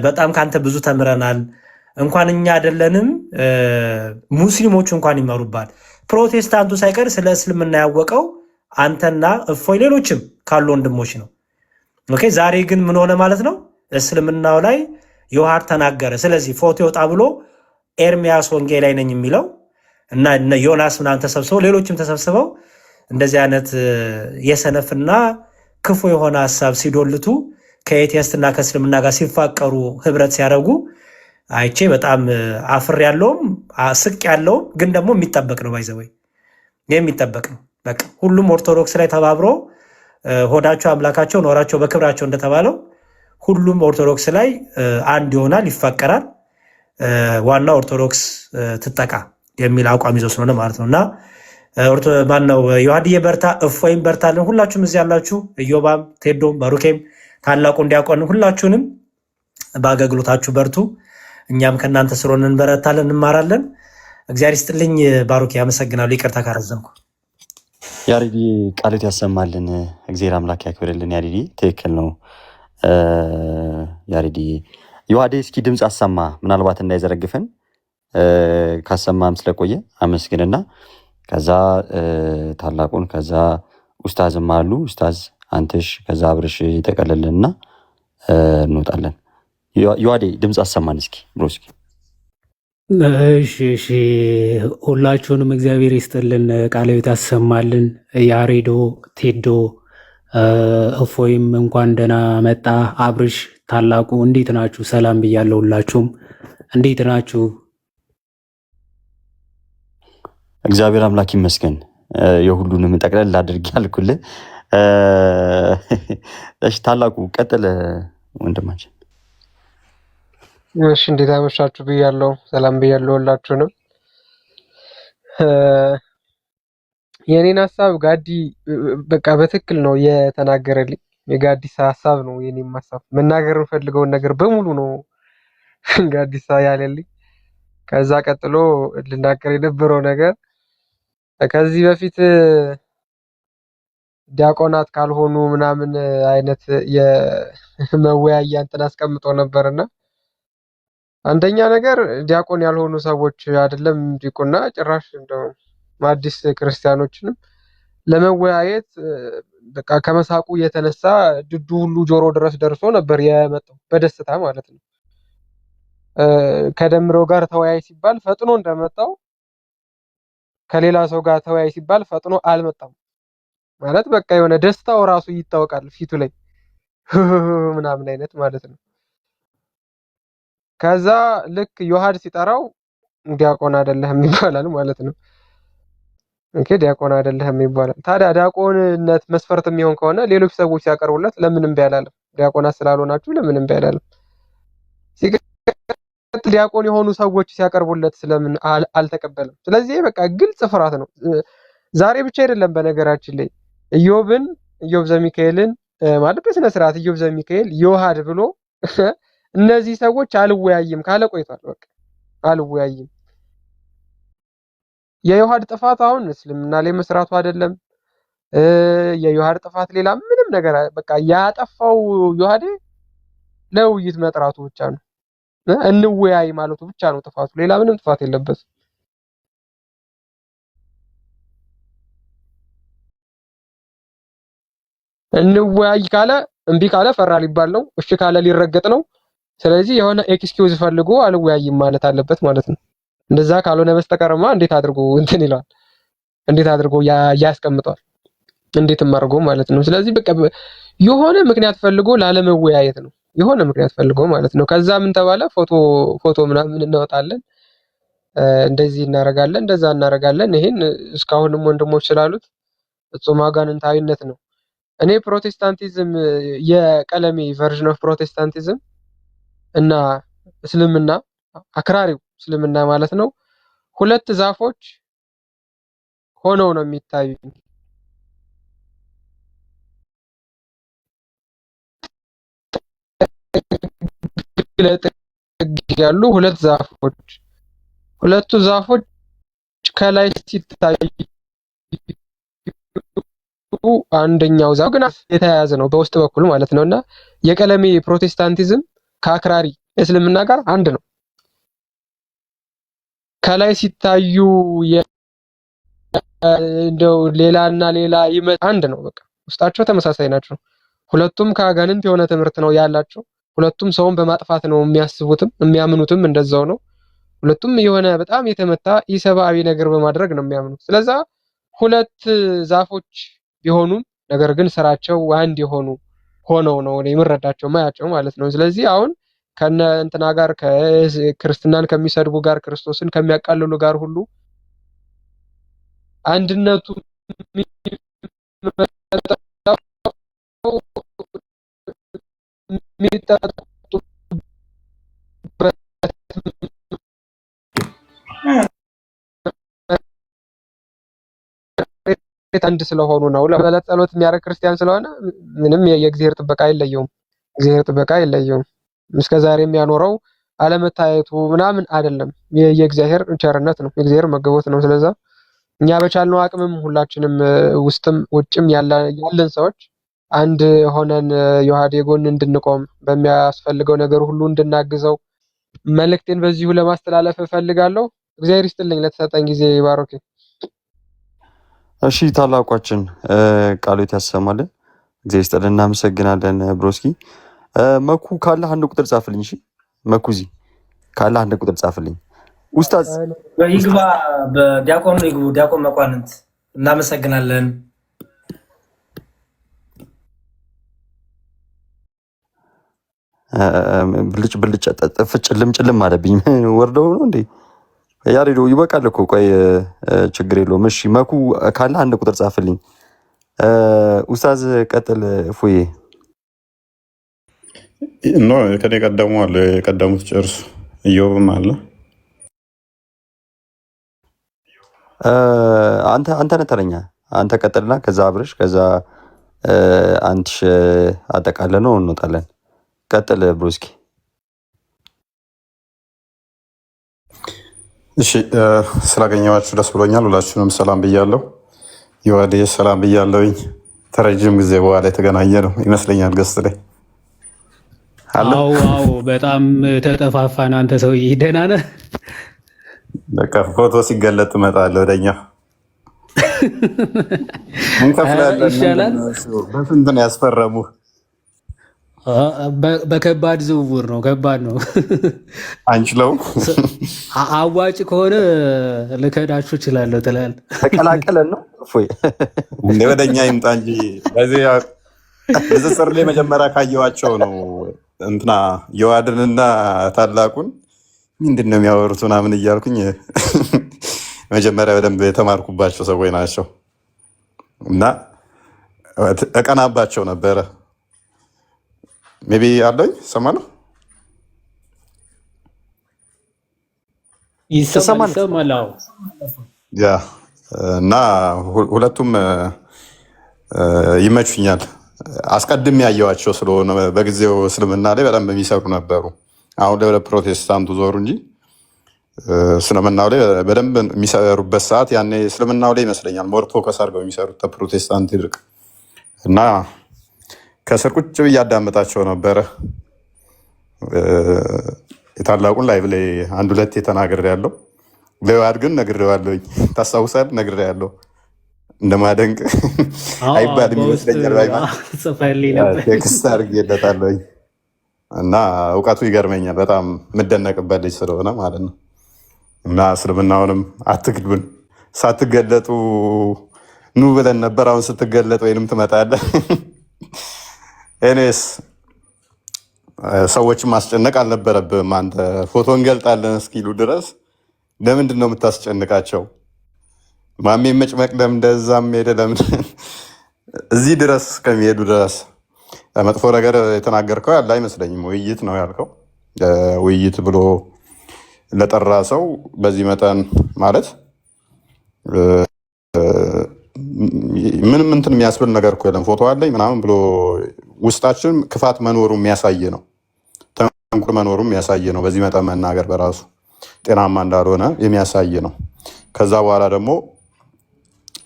በጣም ካንተ ብዙ ተምረናል። እንኳን እኛ አይደለንም ሙስሊሞቹ እንኳን ይመሩባል። ፕሮቴስታንቱ ሳይቀር ስለ እስልምና ያወቀው አንተና እፎይ ሌሎችም ካሉ ወንድሞች ነው። ኦኬ ዛሬ ግን ምን ሆነ ማለት ነው? እስልምናው ላይ ዮሐድ ተናገረ። ስለዚህ ፎቶ ይወጣ ብሎ ኤርሚያስ ወንጌል ላይ ነኝ የሚለው እና ዮናስ ምናምን ተሰብስበው ሌሎችም ተሰብስበው እንደዚህ አይነት የሰነፍና ክፉ የሆነ ሀሳብ ሲዶልቱ ከኤቴስትና ከእስልምና ጋር ሲፋቀሩ ህብረት ሲያደርጉ አይቼ በጣም አፍር ያለውም ስቅ ያለውም ግን ደግሞ የሚጠበቅ ነው። ባይዘወይ የሚጠበቅ ነው። በቃ ሁሉም ኦርቶዶክስ ላይ ተባብሮ ሆዳቸው አምላካቸው ኖራቸው በክብራቸው እንደተባለው ሁሉም ኦርቶዶክስ ላይ አንድ ይሆናል፣ ይፋቀራል። ዋና ኦርቶዶክስ ትጠቃ የሚል አቋም ይዞ ስለሆነ ማለት ነውና ማነው ዮሐድዬ በርታ፣ እፎይም በርታለን። ሁላችሁም እዚህ ያላችሁ ኢዮባም፣ ቴዶም፣ ባሩኬም ታላቁ እንዲያቆን ሁላችሁንም በአገልግሎታችሁ በርቱ። እኛም ከእናንተ ስለሆነ እንበረታለን፣ እንማራለን። እግዚአብሔር ይስጥልኝ ባሩክ፣ ያመሰግናለሁ። ይቅርታ ካረዘምኩ። ያሬዲ ቃልት ያሰማልን፣ እግዚአብሔር አምላክ ያክብርልን። ያሬዲ ትክክል ነው። ያሬዲ ዮሐዴ እስኪ ድምፅ አሰማ፣ ምናልባት እንዳይዘረግፈን ካሰማም ስለቆየ አመስግንና ከዛ ታላቁን ከዛ ኡስታዝም አሉ ኡስታዝ አንተሽ ከዛ አብርሽ ይጠቀልልንና እንወጣለን። ዮሐዴ ድምፅ አሰማን እስኪ ብሮ እስኪ። እሺ ሁላችሁንም እግዚአብሔር ይስጥልን፣ ቃለ ሕይወት ያሰማልን። ያሬዶ ቴዶ እፎይም እንኳን ደህና መጣ። አብርሽ ታላቁ እንዴት ናችሁ? ሰላም ብያለሁ። ሁላችሁም እንዴት ናችሁ? እግዚአብሔር አምላክ ይመስገን። የሁሉንም ጠቅለል አድርጌ አልኩልህ። እሺ ታላቁ ቀጥል ወንድማችን። እሺ እንዴት አመሻችሁ ብያለሁ። ሰላም ብያለሁ ሁላችሁንም። የኔን ሀሳብ ጋዲ በቃ በትክክል ነው የተናገረልኝ። የጋዲሳ ሀሳብ ነው የኔም ሀሳብ። መናገር የምፈልገውን ነገር በሙሉ ነው ጋዲሳ ያለልኝ። ከዛ ቀጥሎ ልናገር የነበረው ነገር ከዚህ በፊት ዲያቆናት ካልሆኑ ምናምን አይነት የመወያያ እንትን አስቀምጦ ነበርና አንደኛ ነገር ዲያቆን ያልሆኑ ሰዎች አይደለም ዲቁና ጭራሽ እንደው አዲስ ክርስቲያኖችንም ለመወያየት በቃ ከመሳቁ የተነሳ ድዱ ሁሉ ጆሮ ድረስ ደርሶ ነበር የመጣው በደስታ ማለት ነው። ከደምረው ጋር ተወያይ ሲባል ፈጥኖ እንደመጣው ከሌላ ሰው ጋር ተወያይ ሲባል ፈጥኖ አልመጣም ማለት በቃ የሆነ ደስታው ራሱ ይታወቃል ፊቱ ላይ ምናምን አይነት ማለት ነው። ከዛ ልክ ዮሐድ ሲጠራው ዲያቆን አይደለህም ይባላል ማለት ነው። ኦኬ ዲያቆን አይደለህም ይባላል። ታዲያ ዲያቆንነት መስፈርት የሚሆን ከሆነ ሌሎች ሰዎች ሲያቀርቡለት ለምን እምቢ አላለም? ዲያቆናት ስላልሆናችሁ ለምን እምቢ አላለም? ሲቀጥል ዲያቆን የሆኑ ሰዎች ሲያቀርቡለት ስለምን አልተቀበለም? ስለዚህ በቃ ግልጽ ፍርሃት ነው። ዛሬ ብቻ አይደለም በነገራችን ላይ ኢዮብ ዘሚካኤልን ማለት በስነ ስርዓት ኢዮብ ዘሚካኤል ዮሐድ ብሎ እነዚህ ሰዎች አልወያይም ካለ ቆይቷል። በቃ አልወያይም። የዮሐድ ጥፋት አሁን እስልምና ላይ መስራቱ አይደለም። የዮሐድ ጥፋት ሌላ ምንም ነገር በቃ ያጠፋው ዮሐድ ለውይይት መጥራቱ ብቻ ነው። እንወያይ ማለቱ ብቻ ነው ጥፋቱ። ሌላ ምንም ጥፋት የለበትም። እንወያይ ካለ እምቢ ካለ ፈራ ሊባል ነው። እሺ ካለ ሊረገጥ ነው። ስለዚህ የሆነ ኤክስኪውዝ ፈልጎ አልወያይም ማለት አለበት ማለት ነው። እንደዛ ካልሆነ በስተቀርማ እንዴት አድርጎ እንትን ይላል? እንዴት አድርጎ ያስቀምጣል? እንዴትም አድርጎ ማለት ነው። ስለዚህ በቃ የሆነ ምክንያት ፈልጎ ላለመወያየት ነው። የሆነ ምክንያት ፈልጎ ማለት ነው። ከዛ ምን ተባለ? ፎቶ ምናምን እናወጣለን፣ እንደዚህ እናረጋለን፣ እንደዛ እናረጋለን። ይሄን እስካሁንም ወንድሞች ስላሉት ፍጹም አጋንንታዊነት ነው። እኔ ፕሮቴስታንቲዝም የቀለሜ ቨርዥን ኦፍ ፕሮቴስታንቲዝም እና እስልምና አክራሪው እስልምና ማለት ነው ሁለት ዛፎች ሆነው ነው የሚታዩ። ያሉ ሁለት ዛፎች ሁለቱ ዛፎች ከላይ ሲታዩ አንደኛው ዛፍ ግን የተያያዘ ነው በውስጥ በኩል ማለት ነውና የቀለሜ ፕሮቴስታንቲዝም ከአክራሪ እስልምና ጋር አንድ ነው። ከላይ ሲታዩ እንደው ሌላና ሌላ አንድ ነው። በቃ ውስጣቸው ተመሳሳይ ናቸው። ሁለቱም ከአጋንንት የሆነ ትምህርት ነው ያላቸው። ሁለቱም ሰውን በማጥፋት ነው የሚያስቡትም የሚያምኑትም እንደዛው ነው። ሁለቱም የሆነ በጣም የተመታ ኢሰብአዊ ነገር በማድረግ ነው የሚያምኑት። ስለዛ ሁለት ዛፎች ቢሆኑም ነገር ግን ስራቸው አንድ የሆኑ ሆነው ነው የምረዳቸው ማያቸው ማለት ነው። ስለዚህ አሁን ከነ እንትና ጋር ክርስትናን ከሚሰድቡ ጋር ክርስቶስን ከሚያቃልሉ ጋር ሁሉ አንድነቱ አንድ ስለሆኑ ነው። ለጸሎት የሚያደርግ ክርስቲያን ስለሆነ ምንም የእግዚአብሔር ጥበቃ አይለየውም። እግዚአብሔር ጥበቃ አይለየውም። እስከዛሬ የሚያኖረው አለመታየቱ ምናምን አይደለም። የእግዚአብሔር ቸርነት ነው፣ የእግዚአብሔር መገቦት ነው። ስለዛ እኛ በቻልነው አቅምም ሁላችንም ውስጥም ውጭም ያለን ሰዎች አንድ ሆነን ዮሐዴ ጎን እንድንቆም በሚያስፈልገው ነገር ሁሉ እንድናግዘው መልእክቴን በዚሁ ለማስተላለፍ እፈልጋለሁ። እግዚአብሔር ይስጥልኝ ለተሰጠኝ ጊዜ ባሮኬ። እሺ ታላቋችን ቃሎት ያሰማልን። እግዚአብሔር ይስጥልን። እናመሰግናለን ብሮስኪ። መኩ ካለ አንድ ቁጥር ጻፍልኝ። እሺ መኩዚ ካለ አንድ ቁጥር ጻፍልኝ። ኡስታዝ ይግባ፣ በዲያቆን ይግቡ። ዲያቆን መኳንንት እናመሰግናለን። ብልጭ ብልጭ ጭልም ጭልም አለብኝ። ወርደው ነው እንዴ? ያሬዶ ይበቃል እኮ። ቆይ ችግር የለውም። እሺ መኩ ካለ አንድ ቁጥር ጻፍልኝ። ኡስታዝ ቀጥል። ፉዬ ኖ ከኔ ቀደሙ አለ፣ የቀደሙት ጨርሱ። እዮብም አለ። አንተ ነተረኛ አንተ ቀጥልና ከዛ አብርሽ ከዛ አንትሽ አጠቃለ ነው እንወጣለን። ቀጥል ብሩስኪ። እሺ ስላገኘኋችሁ ደስ ብሎኛል። ሁላችሁንም ሰላም ብያለሁ። የዋዴ ሰላም ብያለሁኝ። ተረጅም ጊዜ በኋላ የተገናኘ ነው ይመስለኛል ገስት ላይ። አዎ በጣም ተጠፋፋን። አንተ ሰውዬ ደህና ነህ? በቃ ፎቶ ሲገለጥ እመጣለሁ ወደኛ። እንከፍላለን። ይሻላል። በስንት ነው ያስፈረሙ? በከባድ ዝውውር ነው። ከባድ ነው። አንችለውም። አዋጭ ከሆነ ልከዳችሁ እችላለሁ ትላለህ። ተቀላቀለን ነው እፎይ እንደ ወደኛ ይምጣ እንጂ በዚህ ንጽጽር ላይ መጀመሪያ ካየኋቸው ነው እንትና የዋድንና ታላቁን ምንድን ነው የሚያወሩት ምናምን እያልኩኝ መጀመሪያ በደንብ የተማርኩባቸው ሰዎች ናቸው እና እቀናባቸው ነበረ። ሜቢ አለኝ ሰማነው ይሰማል። ያ እና ሁለቱም ይመቹኛል። አስቀድሜ ያየኋቸው ስለሆነ በጊዜው እስልምና ላይ በጣም የሚሰሩ ነበሩ። አሁን ላይ ወደ ፕሮቴስታንቱ ዞሩ እንጂ እስልምናው ላይ በደንብ የሚሰሩበት ሰዓት ያኔ እስልምናው ላይ ይመስለኛል ሞር ፎከስ አድርገው የሚሰሩት ፕሮቴስታንት ይልቅ እና ከስር ቁጭ ብዬ አዳምጣቸው ነበረ። የታላቁን ላይቭ ላይ አንድ ሁለት የተናግሬያለሁ። ለዋድ ግን ነግሬዋለሁኝ። ታስታውሳለህ? ነግሬያለሁ እንደማደንቅ አይባልም ይመስለኛል። ቴክስት አድርጌለታለሁኝ እና እውቀቱ ይገርመኛል። በጣም የምደነቅበት ልጅ ስለሆነ ማለት ነው። እና እስልምናውንም አትክዱን፣ ሳትገለጡ ኑ ብለን ነበር። አሁን ስትገለጥ ወይንም ትመጣለህ። ኤኔስ ሰዎችን ማስጨነቅ አልነበረብህም። አንተ ፎቶ እንገልጣለን እስኪሉ ድረስ ለምንድን ነው የምታስጨንቃቸው? ማሜ መጭመቅ ለምን እንደዛም ሄደ? ለምን እዚህ ድረስ ከሚሄዱ ድረስ መጥፎ ነገር የተናገርከው ያለ አይመስለኝም። ውይይት ነው ያልከው። ውይይት ብሎ ለጠራ ሰው በዚህ መጠን ማለት ምንም እንትን የሚያስብል ነገር እኮ የለም። ፎቶ አለኝ ምናምን ብሎ ውስጣችን ክፋት መኖሩ የሚያሳይ ነው፣ ተንኩል መኖሩ የሚያሳይ ነው። በዚህ መጠን መናገር በራሱ ጤናማ እንዳልሆነ የሚያሳይ ነው። ከዛ በኋላ ደግሞ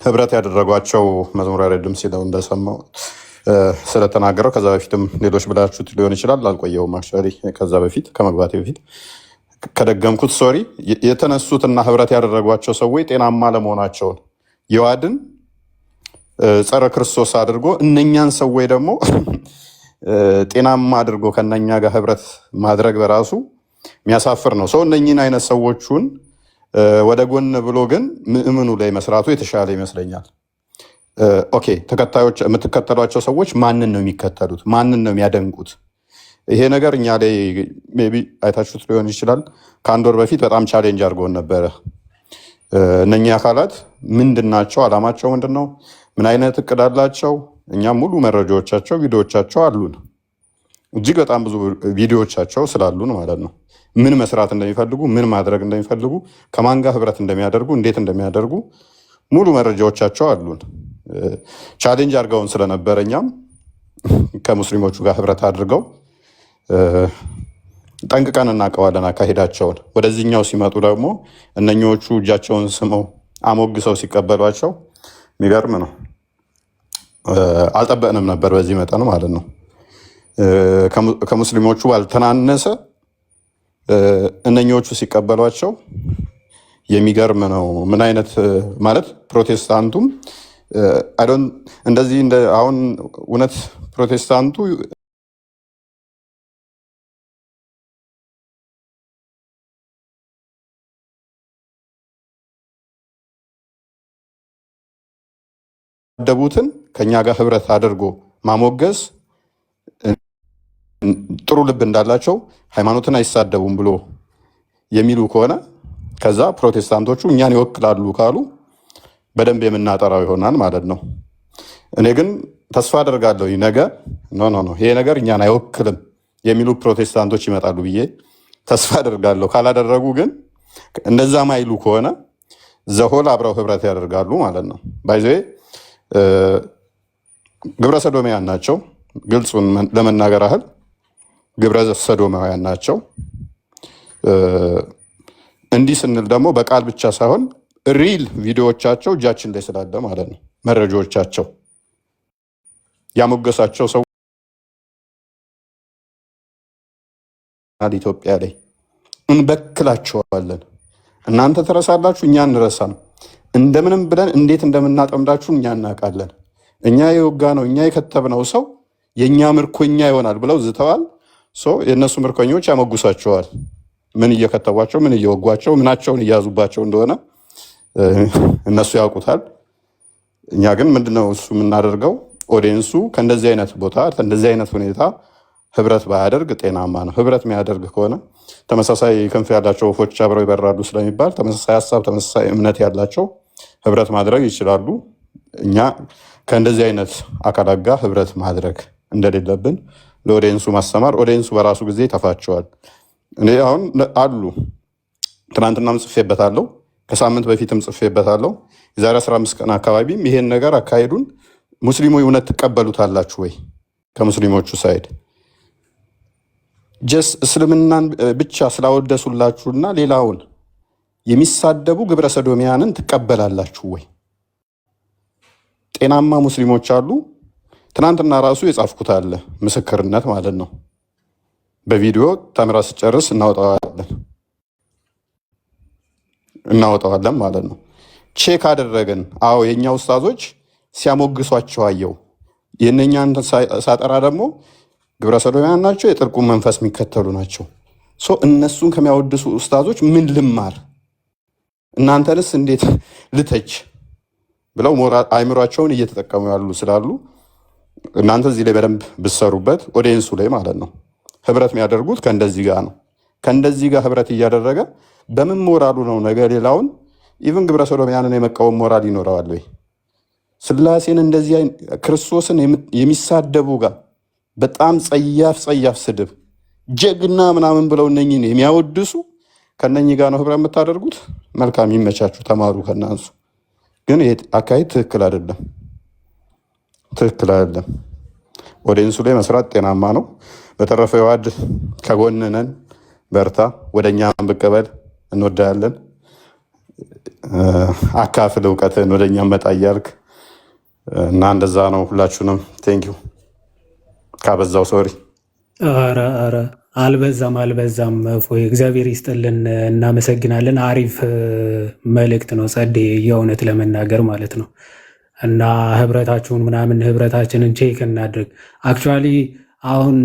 ህብረት ያደረጓቸው መዝሙር ያሬድም ሲለው እንደሰማው ስለተናገረው ከዛ በፊትም ሌሎች ብላችሁት ሊሆን ይችላል። አልቆየውም አክቹዋሊ ከዛ በፊት ከመግባቴ በፊት ከደገምኩት ሶሪ የተነሱትና ህብረት ያደረጓቸው ሰዎች ጤናማ ለመሆናቸውን የዋድን ጸረ ክርስቶስ አድርጎ እነኛን ሰዎች ደግሞ ጤናማ አድርጎ ከነኛ ጋር ህብረት ማድረግ በራሱ የሚያሳፍር ነው። ሰው እነኝን አይነት ሰዎቹን ወደ ጎን ብሎ ግን ምእምኑ ላይ መስራቱ የተሻለ ይመስለኛል። ኦኬ ተከታዮች የምትከተሏቸው ሰዎች ማንን ነው የሚከተሉት? ማንን ነው የሚያደንቁት? ይሄ ነገር እኛ ላይ ሜይ ቢ አይታችሁት ሊሆን ይችላል። ከአንድ ወር በፊት በጣም ቻሌንጅ አድርጎን ነበረ። እነኚህ አካላት ምንድን ናቸው? አላማቸው ምንድን ነው? ምን አይነት እቅድ አላቸው? እኛም ሙሉ መረጃዎቻቸው ቪዲዮዎቻቸው አሉን። እጅግ በጣም ብዙ ቪዲዮዎቻቸው ስላሉን ማለት ነው። ምን መስራት እንደሚፈልጉ፣ ምን ማድረግ እንደሚፈልጉ፣ ከማን ጋር ህብረት እንደሚያደርጉ፣ እንዴት እንደሚያደርጉ ሙሉ መረጃዎቻቸው አሉን። ቻሌንጅ አድርገውን ስለነበረ እኛም ከሙስሊሞቹ ጋር ህብረት አድርገው ጠንቅቀን እናውቀዋለን አካሄዳቸውን። ወደዚህኛው ሲመጡ ደግሞ እነኞቹ እጃቸውን ስመው አሞግሰው ሲቀበሏቸው የሚገርም ነው። አልጠበቅንም ነበር በዚህ መጠን ማለት ነው። ከሙስሊሞቹ ባልተናነሰ እነኞቹ ሲቀበሏቸው የሚገርም ነው። ምን አይነት ማለት ፕሮቴስታንቱም እንደዚህ አሁን እውነት ፕሮቴስታንቱ ደቡትን ከኛ ጋር ህብረት አድርጎ ማሞገስ ጥሩ ልብ እንዳላቸው ሃይማኖትን አይሳደቡም ብሎ የሚሉ ከሆነ ከዛ ፕሮቴስታንቶቹ እኛን ይወክላሉ ካሉ በደንብ የምናጠራው ይሆናል ማለት ነው። እኔ ግን ተስፋ አደርጋለሁ ነገ ኖ ይሄ ነገር እኛን አይወክልም የሚሉ ፕሮቴስታንቶች ይመጣሉ ብዬ ተስፋ አደርጋለሁ። ካላደረጉ ግን እንደዛ ማይሉ ከሆነ ዘሆል አብረው ህብረት ያደርጋሉ ማለት ነው። ባይዘ ግብረ ሰዶማውያን ናቸው። ግልጹን ለመናገር ያህል ግብረ ሰዶማውያን ናቸው። እንዲህ ስንል ደግሞ በቃል ብቻ ሳይሆን ሪል ቪዲዮዎቻቸው እጃችን ላይ ስላለ ማለት ነው። መረጃዎቻቸው ያሞገሳቸው ሰው ኢትዮጵያ ላይ እንበክላቸዋለን። እናንተ ትረሳላችሁ፣ እኛ እንረሳም። እንደምንም ብለን እንዴት እንደምናጠምዳችሁ እኛ እናውቃለን። እኛ የወጋ ነው እኛ የከተብነው ሰው የእኛ ምርኮኛ ይሆናል ብለው ዝተዋል። የእነሱ ምርኮኞች ያሞግሳቸዋል። ምን እየከተቧቸው፣ ምን እየወጓቸው፣ ምናቸውን እያዙባቸው እንደሆነ እነሱ ያውቁታል። እኛ ግን ምንድነው እሱ የምናደርገው? ኦዲየንሱ ከእንደዚህ አይነት ቦታ ከእንደዚህ አይነት ሁኔታ ህብረት ባያደርግ ጤናማ ነው። ህብረት የሚያደርግ ከሆነ ተመሳሳይ ክንፍ ያላቸው ወፎች አብረው ይበራሉ ስለሚባል ተመሳሳይ ሀሳብ፣ ተመሳሳይ እምነት ያላቸው ህብረት ማድረግ ይችላሉ። እኛ ከእንደዚህ አይነት አካላት ጋር ህብረት ማድረግ እንደሌለብን ለኦዲየንሱ ማስተማር፣ ኦዲየንሱ በራሱ ጊዜ ተፋቸዋል። እኔ አሁን አሉ ትናንትናም ጽፌበታለሁ፣ ከሳምንት በፊትም ጽፌበታለሁ። የዛሬ 15 ቀን አካባቢም ይሄን ነገር አካሄዱን ሙስሊሙ እውነት ትቀበሉታላችሁ ወይ? ከሙስሊሞቹ ሳይድ ጀስ እስልምናን ብቻ ስላወደሱላችሁና ሌላውን የሚሳደቡ ግብረ ሰዶሚያንን ትቀበላላችሁ ወይ? ጤናማ ሙስሊሞች አሉ። ትናንትና ራሱ የጻፍኩት አለ ምስክርነት ማለት ነው። በቪዲዮ ተምራ ስጨርስ እናወጣዋለን ማለት ነው። ቼክ አደረግን። አዎ የእኛ ኡስታዞች ሲያሞግሷቸው አየው። የእነኛን ሳጠራ ደግሞ ግብረ ሰዶሚያን ናቸው፣ የጥልቁን መንፈስ የሚከተሉ ናቸው። እነሱን ከሚያወድሱ ኡስታዞች ምን ልማር? እናንተንስ እንዴት ልተች ብለው አይምሯቸውን እየተጠቀሙ ያሉ ስላሉ እናንተ እዚህ ላይ በደንብ ብሰሩበት ኦዲየንሱ ላይ ማለት ነው። ህብረት የሚያደርጉት ከእንደዚህ ጋር ነው። ከእንደዚህ ጋር ህብረት እያደረገ በምን ሞራሉ ነው ነገ ሌላውን ኢቭን ግብረ ሰዶሚያንን የመቃወም ሞራል ይኖረዋል ወይ? ስላሴን እንደዚህ ክርስቶስን የሚሳደቡ ጋር በጣም ጸያፍ ስድብ ጀግና ምናምን ብለው እነኝን የሚያወድሱ ከነኝ ጋር ነው ህብረት የምታደርጉት። መልካም ይመቻችሁ፣ ተማሩ ከናንሱ። ግን ይሄ አካሄድ ትክክል አይደለም። ኦዲየንሱ ላይ መስራት ጤናማ ነው። በተረፈ የዋድ ከጎንነን፣ በርታ፣ ወደኛ ብቀበል እንወዳለን። አካፍል እውቀትን ወደኛ መጣ እያልክ እና እንደዛ ነው። ሁላችሁንም ቴንኪዩ። ካበዛው ሶሪ። ኧረ አልበዛም። እፎይ እግዚአብሔር ይስጥልን፣ እናመሰግናለን። አሪፍ መልእክት ነው ጸዴ፣ የእውነት ለመናገር ማለት ነው። እና ህብረታችንን ቼክ እናድርግ። አክቹዋሊ አሁን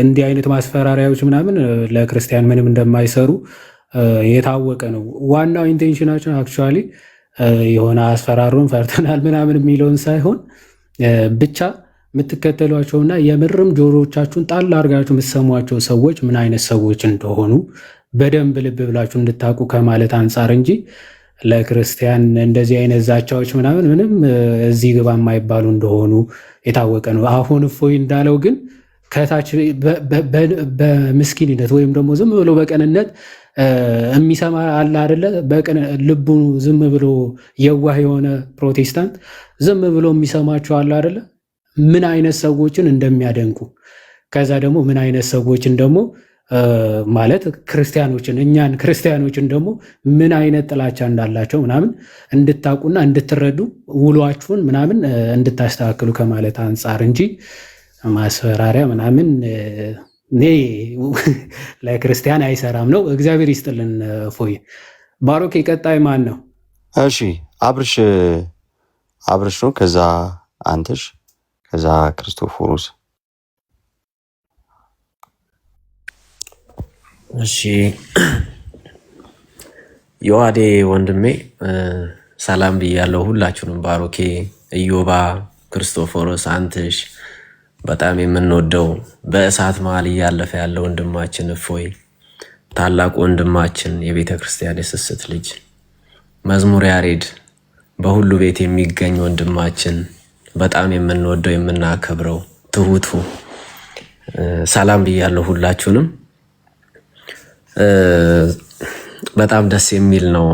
እንዲህ አይነት ማስፈራሪያዎች ምናምን ለክርስቲያን ምንም እንደማይሰሩ የታወቀ ነው። ዋናው ኢንቴንሽናችን አክቹዋሊ የሆነ አስፈራሩን ፈርተናል ምናምን የሚለውን ሳይሆን ብቻ የምትከተሏቸውና የምርም ጆሮቻችሁን ጣል አድርጋችሁ የምትሰሟቸው ሰዎች ምን አይነት ሰዎች እንደሆኑ በደንብ ልብ ብላችሁ እንድታውቁ ከማለት አንጻር እንጂ ለክርስቲያን እንደዚህ አይነት ዛቻዎች ምናምን ምንም እዚህ ግባ የማይባሉ እንደሆኑ የታወቀ ነው። አሁን እፎይ እንዳለው ግን ከታች በምስኪንነት ወይም ደግሞ ዝም ብሎ በቅንነት የሚሰማ አለ አይደለ? ልቡ ዝም ብሎ የዋህ የሆነ ፕሮቴስታንት ዝም ብሎ የሚሰማቸው አለ አይደለ? ምን አይነት ሰዎችን እንደሚያደንቁ ከዛ ደግሞ ምን አይነት ሰዎችን ደግሞ ማለት ክርስቲያኖችን እኛን ክርስቲያኖችን ደግሞ ምን አይነት ጥላቻ እንዳላቸው ምናምን እንድታውቁና እንድትረዱ ውሏችሁን ምናምን እንድታስተካክሉ ከማለት አንጻር እንጂ ማስፈራሪያ ምናምን እኔ ለክርስቲያን አይሰራም ነው። እግዚአብሔር ይስጥልን። ፎይ ባሮክ ቀጣይ ማን ነው? እሺ አብርሽ ነው። ከዛ አንተሽ፣ ከዛ ክርስቶፎሮስ። እሺ ዮሐዴ ወንድሜ ሰላም ብያለሁ ሁላችሁንም። ባሮኬ፣ ኢዮባ፣ ክርስቶፎሮስ፣ አንተሽ በጣም የምንወደው በእሳት መሃል እያለፈ ያለ ወንድማችን እፎይ፣ ታላቁ ወንድማችን፣ የቤተ ክርስቲያን የስስት ልጅ፣ መዝሙር ያሬድ፣ በሁሉ ቤት የሚገኝ ወንድማችን፣ በጣም የምንወደው የምናከብረው ትሁቱ፣ ሰላም ብያለሁ ሁላችሁንም። በጣም ደስ የሚል ነው።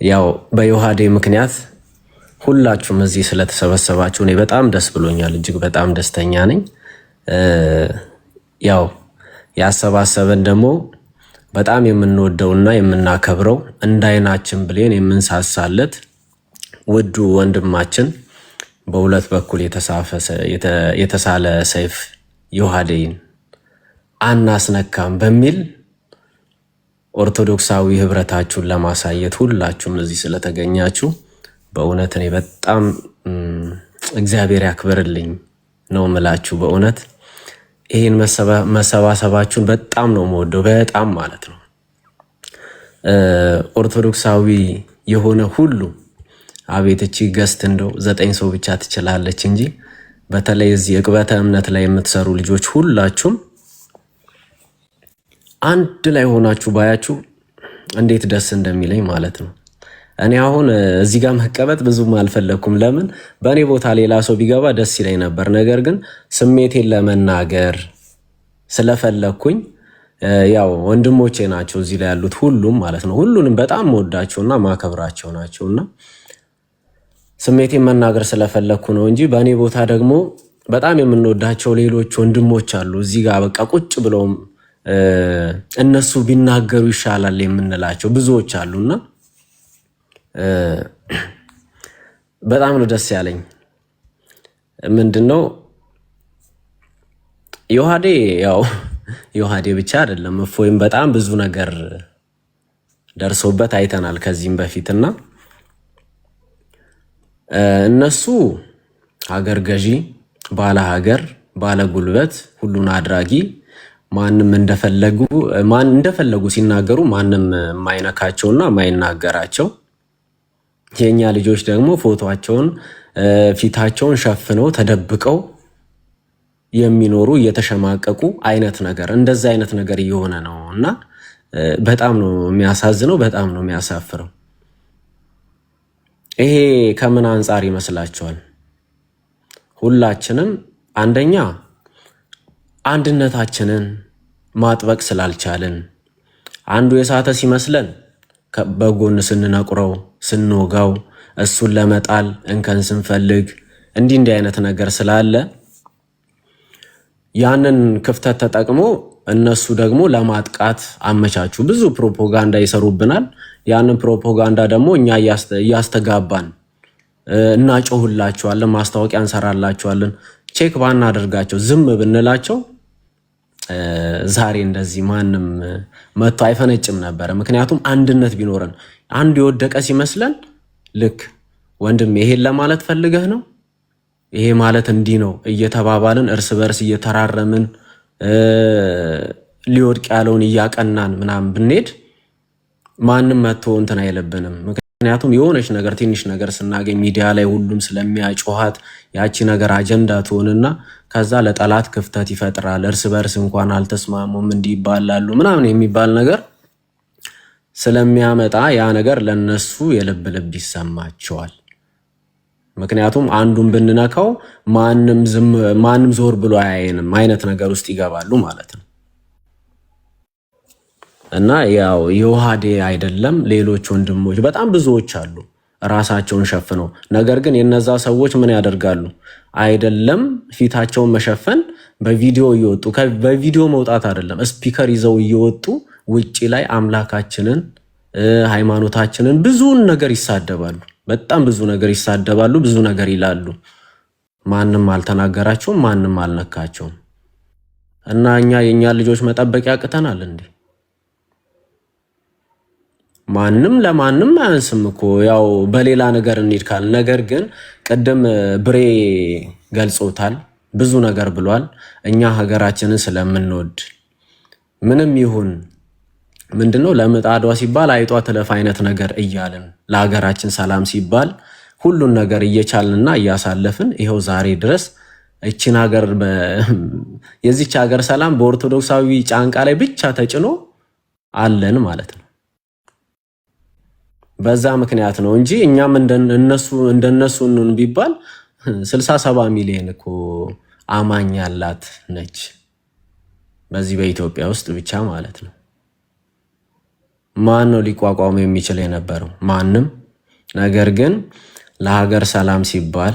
ያው በዮሐዴ ምክንያት ሁላችሁም እዚህ ስለተሰበሰባችሁ እኔ በጣም ደስ ብሎኛል። እጅግ በጣም ደስተኛ ነኝ። ያው ያሰባሰበን ደግሞ በጣም የምንወደውና የምናከብረው እንደ ዓይናችን ብሌን የምንሳሳለት ውዱ ወንድማችን በሁለት በኩል የተሳለ ሰይፍ ዮሐዴን አናስነካም በሚል ኦርቶዶክሳዊ ህብረታችሁን ለማሳየት ሁላችሁም እዚህ ስለተገኛችሁ በእውነት እኔ በጣም እግዚአብሔር ያክብርልኝ ነው ምላችሁ። በእውነት ይህን መሰባሰባችሁን በጣም ነው የምወደው፣ በጣም ማለት ነው። ኦርቶዶክሳዊ የሆነ ሁሉ አቤት እቺ ገስት እንደው 9 ሰው ብቻ ትችላለች እንጂ በተለይ እዚህ ዕቅበተ እምነት ላይ የምትሰሩ ልጆች ሁላችሁም አንድ ላይ ሆናችሁ ባያችሁ እንዴት ደስ እንደሚለኝ ማለት ነው። እኔ አሁን እዚህ ጋር መቀበጥ ብዙም አልፈለኩም። ለምን በእኔ ቦታ ሌላ ሰው ቢገባ ደስ ይለኝ ነበር። ነገር ግን ስሜቴን ለመናገር ስለፈለኩኝ ያው ወንድሞቼ ናቸው እዚህ ላይ ያሉት ሁሉም ማለት ነው። ሁሉንም በጣም ወዳቸውና ማከብራቸው ናቸውና ስሜቴን መናገር ስለፈለኩ ነው እንጂ በእኔ ቦታ ደግሞ በጣም የምንወዳቸው ሌሎች ወንድሞች አሉ እዚህ ጋር በቃ ቁጭ ብለውም እነሱ ቢናገሩ ይሻላል የምንላቸው ብዙዎች አሉና በጣም ነው ደስ ያለኝ። ምንድነው ዮሐዴ ያው ዮሐዴ ብቻ አይደለም እፎይም በጣም ብዙ ነገር ደርሶበት አይተናል ከዚህም በፊትና እነሱ ሀገር ገዢ፣ ባለ ሀገር፣ ባለ ጉልበት፣ ሁሉን አድራጊ ማንም እንደፈለጉ ሲናገሩ ማንም የማይነካቸውና የማይናገራቸው የኛ ልጆች ደግሞ ፎቶአቸውን ፊታቸውን ሸፍነው ተደብቀው የሚኖሩ እየተሸማቀቁ አይነት ነገር እንደዛ አይነት ነገር እየሆነ ነው እና በጣም ነው የሚያሳዝነው፣ በጣም ነው የሚያሳፍረው። ይሄ ከምን አንጻር ይመስላችኋል? ሁላችንም አንደኛ አንድነታችንን ማጥበቅ ስላልቻልን አንዱ የሳተ ሲመስለን በጎን ስንነቁረው ስንወጋው እሱን ለመጣል እንከን ስንፈልግ እንዲህ አይነት ነገር ስላለ ያንን ክፍተት ተጠቅሞ እነሱ ደግሞ ለማጥቃት አመቻቹ። ብዙ ፕሮፓጋንዳ ይሰሩብናል። ያንን ፕሮፓጋንዳ ደግሞ እኛ እያስተጋባን እናጮህላቸዋለን፣ ማስታወቂያ እንሰራላቸዋለን። ቼክ ባናደርጋቸው ዝም ብንላቸው ዛሬ እንደዚህ ማንም መጥቶ አይፈነጭም ነበረ። ምክንያቱም አንድነት ቢኖረን አንዱ የወደቀ ሲመስለን ልክ ወንድም ይሄን ለማለት ፈልገህ ነው፣ ይሄ ማለት እንዲህ ነው እየተባባልን እርስ በርስ እየተራረምን ሊወድቅ ያለውን እያቀናን ምናምን ብንሄድ ማንም መጥቶ እንትን አይለብንም። ምክንያቱም የሆነች ነገር ትንሽ ነገር ስናገኝ ሚዲያ ላይ ሁሉም ስለሚያጮሃት ያቺ ነገር አጀንዳ ትሆንና ከዛ ለጠላት ክፍተት ይፈጥራል። እርስ በርስ እንኳን አልተስማሙም እንዲህ ይባላሉ ምናምን የሚባል ነገር ስለሚያመጣ ያ ነገር ለነሱ የልብ ልብ ይሰማቸዋል። ምክንያቱም አንዱን ብንነካው ማንም ዞር ብሎ አያየንም አይነት ነገር ውስጥ ይገባሉ ማለት ነው። እና ያው ዮሐዴ አይደለም ሌሎች ወንድሞች በጣም ብዙዎች አሉ ራሳቸውን ሸፍነው። ነገር ግን የነዛ ሰዎች ምን ያደርጋሉ? አይደለም ፊታቸውን መሸፈን በቪዲዮ እየወጡ በቪዲዮ መውጣት አይደለም ስፒከር ይዘው እየወጡ ውጪ ላይ አምላካችንን ሃይማኖታችንን ብዙን ነገር ይሳደባሉ። በጣም ብዙ ነገር ይሳደባሉ፣ ብዙ ነገር ይላሉ። ማንም አልተናገራቸውም፣ ማንም አልነካቸውም። እና እኛ የኛ ልጆች መጠበቅ ያቅተናል እንዴ? ማንም ለማንም አያንስም እኮ ያው በሌላ ነገር እንይድካል። ነገር ግን ቅድም ብሬ ገልጾታል፣ ብዙ ነገር ብሏል። እኛ ሀገራችንን ስለምንወድ ምንም ይሁን ምንድነው ለምጣዷ ሲባል አይጧ ትለፍ አይነት ነገር እያልን ለሀገራችን ሰላም ሲባል ሁሉን ነገር እየቻልንና እያሳለፍን ይሄው ዛሬ ድረስ እቺን ሀገር የዚች ሀገር ሰላም በኦርቶዶክሳዊ ጫንቃ ላይ ብቻ ተጭኖ አለን ማለት ነው። በዛ ምክንያት ነው እንጂ እኛም እንደነሱ ቢባል 67 ሚሊዮን እኮ አማኝ ያላት ነች በዚህ በኢትዮጵያ ውስጥ ብቻ ማለት ነው። ማን ነው ሊቋቋም የሚችል የነበረው? ማንም። ነገር ግን ለሀገር ሰላም ሲባል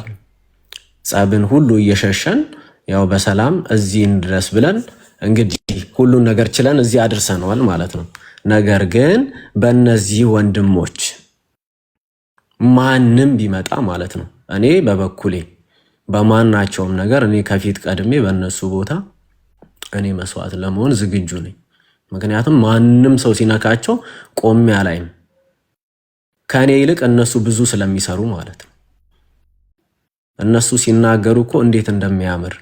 ጸብን ሁሉ እየሸሸን ያው በሰላም እዚህ እንድረስ ብለን እንግዲህ ሁሉን ነገር ችለን እዚህ አድርሰናል ማለት ነው። ነገር ግን በእነዚህ ወንድሞች ማንም ቢመጣ ማለት ነው እኔ በበኩሌ በማናቸውም ነገር እኔ ከፊት ቀድሜ በእነሱ ቦታ እኔ መስዋዕት ለመሆን ዝግጁ ነኝ። ምክንያቱም ማንም ሰው ሲነካቸው ቆሜ አላይም። ከኔ ይልቅ እነሱ ብዙ ስለሚሰሩ ማለት ነው። እነሱ ሲናገሩ እኮ እንዴት እንደሚያምር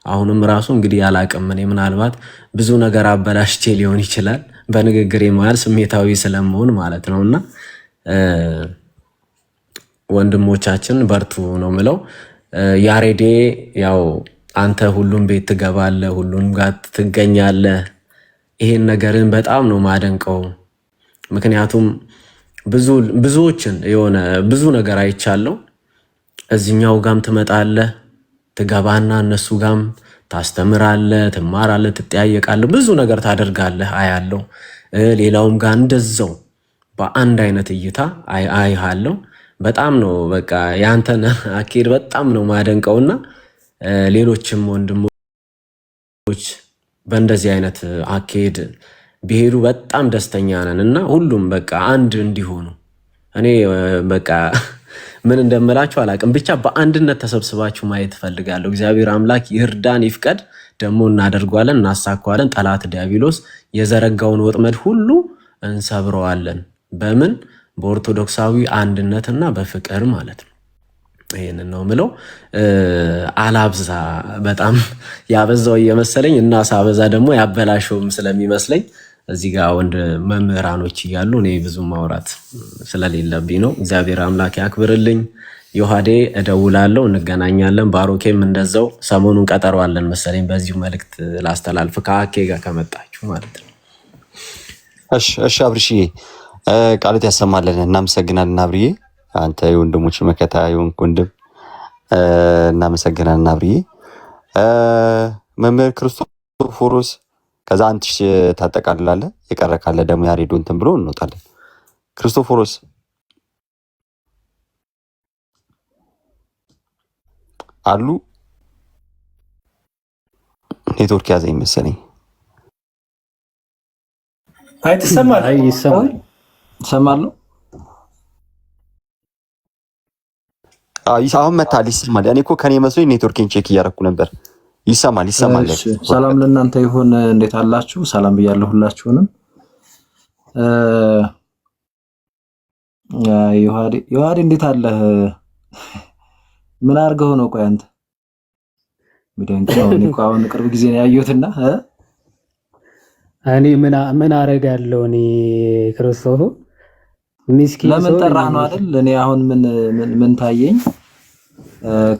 አሁንም ራሱ እንግዲህ ያላቅም እኔ ምናልባት ብዙ ነገር አበላሽቼ ሊሆን ይችላል በንግግሬ መሃል ስሜታዊ ስለመሆን ማለት ነውና ወንድሞቻችን በርቱ ነው ምለው። ያሬዴ ያው አንተ ሁሉም ቤት ትገባለህ፣ ሁሉም ጋር ትገኛለህ። ይሄን ነገርን በጣም ነው ማደንቀው። ምክንያቱም ብዙዎችን የሆነ ብዙ ነገር አይቻለው። እዚህኛው ጋም ትመጣለህ፣ ትገባና እነሱ ጋም ታስተምራለህ፣ ትማራለህ፣ ትጠያየቃለህ፣ ብዙ ነገር ታደርጋለህ አያለው። ሌላውም ጋር እንደዛው በአንድ አይነት እይታ አይሃለው። በጣም ነው በቃ ያንተን አኬድ በጣም ነው ማደንቀውና ሌሎችም ወንድሞች በእንደዚህ አይነት አኬድ ቢሄዱ በጣም ደስተኛ ነን እና ሁሉም በቃ አንድ እንዲሆኑ እኔ በቃ ምን እንደምላችሁ አላቅም። ብቻ በአንድነት ተሰብስባችሁ ማየት ፈልጋለሁ። እግዚአብሔር አምላክ ይርዳን ይፍቀድ። ደግሞ እናደርጓለን፣ እናሳካዋለን። ጠላት ዲያብሎስ የዘረጋውን ወጥመድ ሁሉ እንሰብረዋለን። በምን? በኦርቶዶክሳዊ አንድነትና በፍቅር ማለት ነው። ይሄንን ነው ምለው። አላብዛ በጣም ያበዛው እየመሰለኝ እና ሳበዛ ደግሞ ያበላሸውም ስለሚመስለኝ እዚህ ጋር ወንድ መምህራኖች እያሉ እኔ ብዙ ማውራት ስለሌለብኝ ነው። እግዚአብሔር አምላክ ያክብርልኝ። ዮሐዴ እደውላለሁ፣ እንገናኛለን። ባሮኬም እንደዛው ሰሞኑን ቀጠሯለን መሰለኝ። በዚሁ መልእክት ላስተላልፍ ከአኬ ጋር ከመጣችሁ ማለት ነው። እሺ አብርሽዬ ቃልት ያሰማለን። እናመሰግናለን አብርዬ፣ አንተ የወንድሞች መከታ የሆንክ ወንድም እናመሰግናለን አብርዬ። መምህር ክርስቶፎሮስ ከዛ አንትሽ ታጠቃልላለህ፣ የቀረ ካለ ደግሞ ያሬዶ እንትን ብሎ እንወጣለን። ክርስቶፎሮስ አሉ። ኔትወርክ ያዘኝ መሰለኝ። አይ ትሰማለህ? አይ ይሰማል፣ ሰማለሁ። አሁን መታል ይሰማል። እኔ እኮ ከኔ መስሎኝ ኔትወርኬን ቼክ እያደረኩ ነበር። ይሰማል። ሰላም ለእናንተ ይሁን። እንዴት አላችሁ? ሰላም ብያለሁ ሁላችሁንም። ዮሐዴ እንዴት አለህ? ምን አድርገው ነው? ቆይ አንተ ምንድን ነው? እኔ እኮ አሁን ቅርብ ጊዜ ነው ያየሁትና እኔ ምን አደርጋለሁ? እኔ ክርስቶስ ምስኪን ለምን ጠራህ ነው አይደል? እኔ አሁን ምን ታየኝ?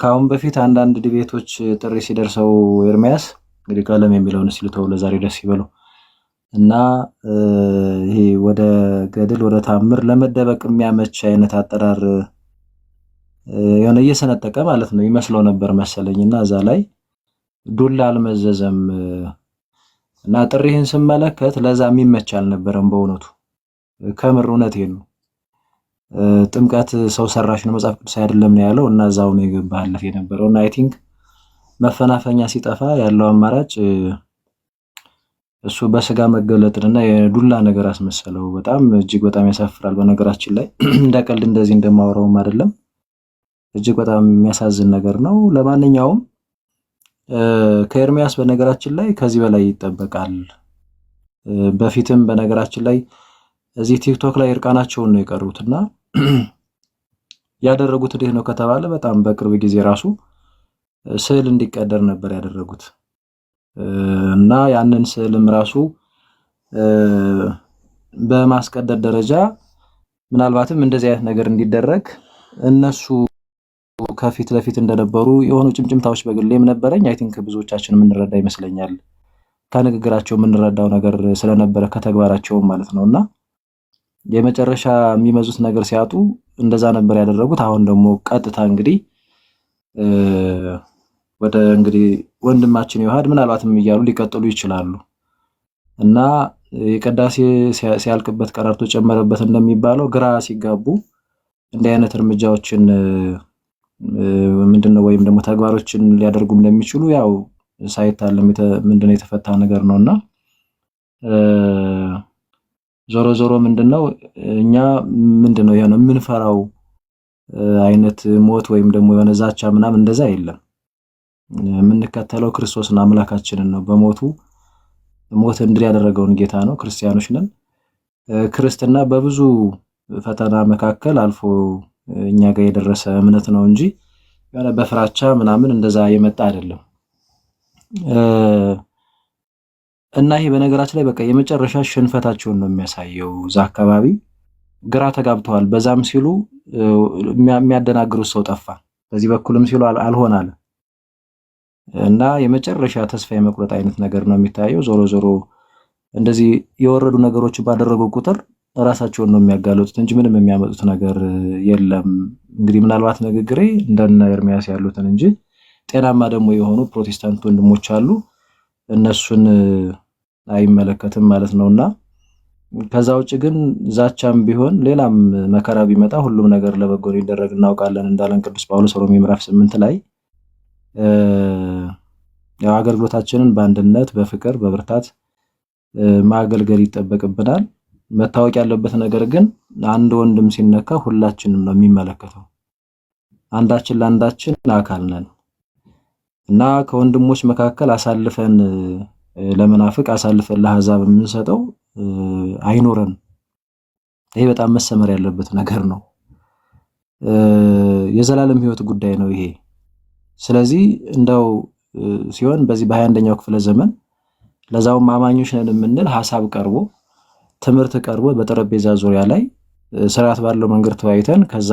ከአሁን በፊት አንዳንድ ድቤቶች ጥሪ ሲደርሰው ኤርሚያስ እንግዲህ ቀለም የሚለውን ሲልተው ለዛሬ ደስ ይበለው እና ይሄ ወደ ገድል ወደ ታምር ለመደበቅ የሚያመች አይነት አጠራር የሆነ እየሰነጠቀ ማለት ነው ይመስለው ነበር መሰለኝና እዛ ላይ ዱላ አልመዘዘም እና ጥሪህን ስመለከት ለዛ የሚመች አልነበረም በእውነቱ ከምር እውነቴን ነው። ጥምቀት ሰው ሰራሽ ነው መጽሐፍ ቅዱስ አይደለም ነው ያለው እና እዛው ነው የገባህለት የነበረው እና አይ ቲንክ መፈናፈኛ ሲጠፋ ያለው አማራጭ እሱ በስጋ መገለጥንና የዱላ ነገር አስመሰለው። በጣም እጅግ በጣም ያሳፍራል። በነገራችን ላይ እንደቀልድ እንደዚህ እንደማወራውም አይደለም። እጅግ በጣም የሚያሳዝን ነገር ነው። ለማንኛውም ከኤርሚያስ በነገራችን ላይ ከዚህ በላይ ይጠበቃል። በፊትም በነገራችን ላይ እዚህ ቲክቶክ ላይ እርቃናቸውን ነው የቀሩትና ያደረጉት እንዴት ነው ከተባለ በጣም በቅርብ ጊዜ ራሱ ስዕል እንዲቀደር ነበር ያደረጉት እና ያንን ስዕልም ራሱ በማስቀደር ደረጃ ምናልባትም እንደዚህ አይነት ነገር እንዲደረግ እነሱ ከፊት ለፊት እንደነበሩ የሆኑ ጭምጭምታዎች በግሌም ነበረኝ። አይ ቲንክ ብዙዎቻችን የምንረዳ ይመስለኛል ከንግግራቸው የምንረዳው ነገር ስለነበረ ከተግባራቸውም ማለት ነውና የመጨረሻ የሚመዙት ነገር ሲያጡ እንደዛ ነበር ያደረጉት። አሁን ደግሞ ቀጥታ እንግዲህ ወደ እንግዲህ ወንድማችን ይዋሃድ ምናልባትም እያሉ ሊቀጥሉ ይችላሉ እና የቅዳሴ ሲያልቅበት ቀረርቶ ጨመረበት እንደሚባለው ግራ ሲጋቡ እንዲህ አይነት እርምጃዎችን ምንድነው ወይም ደግሞ ተግባሮችን ሊያደርጉ እንደሚችሉ ያው ሳይታለም ምንድነው የተፈታ ነገር ነውና ዞሮ ዞሮ ምንድነው እኛ ምንድነው የሆነ የምንፈራው አይነት ሞት ወይም ደግሞ የሆነ ዛቻ ምናምን እንደዛ የለም። የምንከተለው ክርስቶስን አምላካችንን ነው። በሞቱ ሞት እንድል ያደረገውን ጌታ ነው። ክርስቲያኖች ነን። ክርስትና በብዙ ፈተና መካከል አልፎ እኛ ጋር የደረሰ እምነት ነው እንጂ የሆነ በፍራቻ ምናምን እንደዛ የመጣ አይደለም። እና ይሄ በነገራችን ላይ በቃ የመጨረሻ ሽንፈታቸውን ነው የሚያሳየው። እዛ አካባቢ ግራ ተጋብተዋል። በዛም ሲሉ የሚያደናግሩት ሰው ጠፋ፣ በዚህ በኩልም ሲሉ አልሆን አለ እና የመጨረሻ ተስፋ የመቁረጥ አይነት ነገር ነው የሚታየው። ዞሮ ዞሮ እንደዚህ የወረዱ ነገሮች ባደረጉ ቁጥር ራሳቸውን ነው የሚያጋለጡት እንጂ ምንም የሚያመጡት ነገር የለም። እንግዲህ ምናልባት ንግግሬ እንደነ ኤርሚያስ ያሉትን እንጂ ጤናማ ደግሞ የሆኑ ፕሮቴስታንት ወንድሞች አሉ፣ እነሱን አይመለከትም ማለት ነውና ከዛ ውጭ ግን ዛቻም ቢሆን ሌላም መከራ ቢመጣ ሁሉም ነገር ለበጎ ይደረግ እናውቃለን እንዳለን ቅዱስ ጳውሎስ ሮሜ ምዕራፍ 8 ላይ ያው አገልግሎታችንን በአንድነት በፍቅር በብርታት ማገልገል ይጠበቅብናል። መታወቅ ያለበት ነገር ግን አንድ ወንድም ሲነካ ሁላችንም ነው የሚመለከተው። አንዳችን ለአንዳችን አካል ነን እና ከወንድሞች መካከል አሳልፈን ለመናፍቅ አሳልፈን ለአሕዛብ የምንሰጠው አይኖረን። ይሄ በጣም መሰመር ያለበት ነገር ነው። የዘላለም ሕይወት ጉዳይ ነው ይሄ። ስለዚህ እንደው ሲሆን በዚህ በ21ኛው ክፍለ ዘመን ለዛውም አማኞች ነን የምንል ሐሳብ ቀርቦ ትምህርት ቀርቦ በጠረጴዛ ዙሪያ ላይ ስርዓት ባለው መንገድ ተወያይተን ከዛ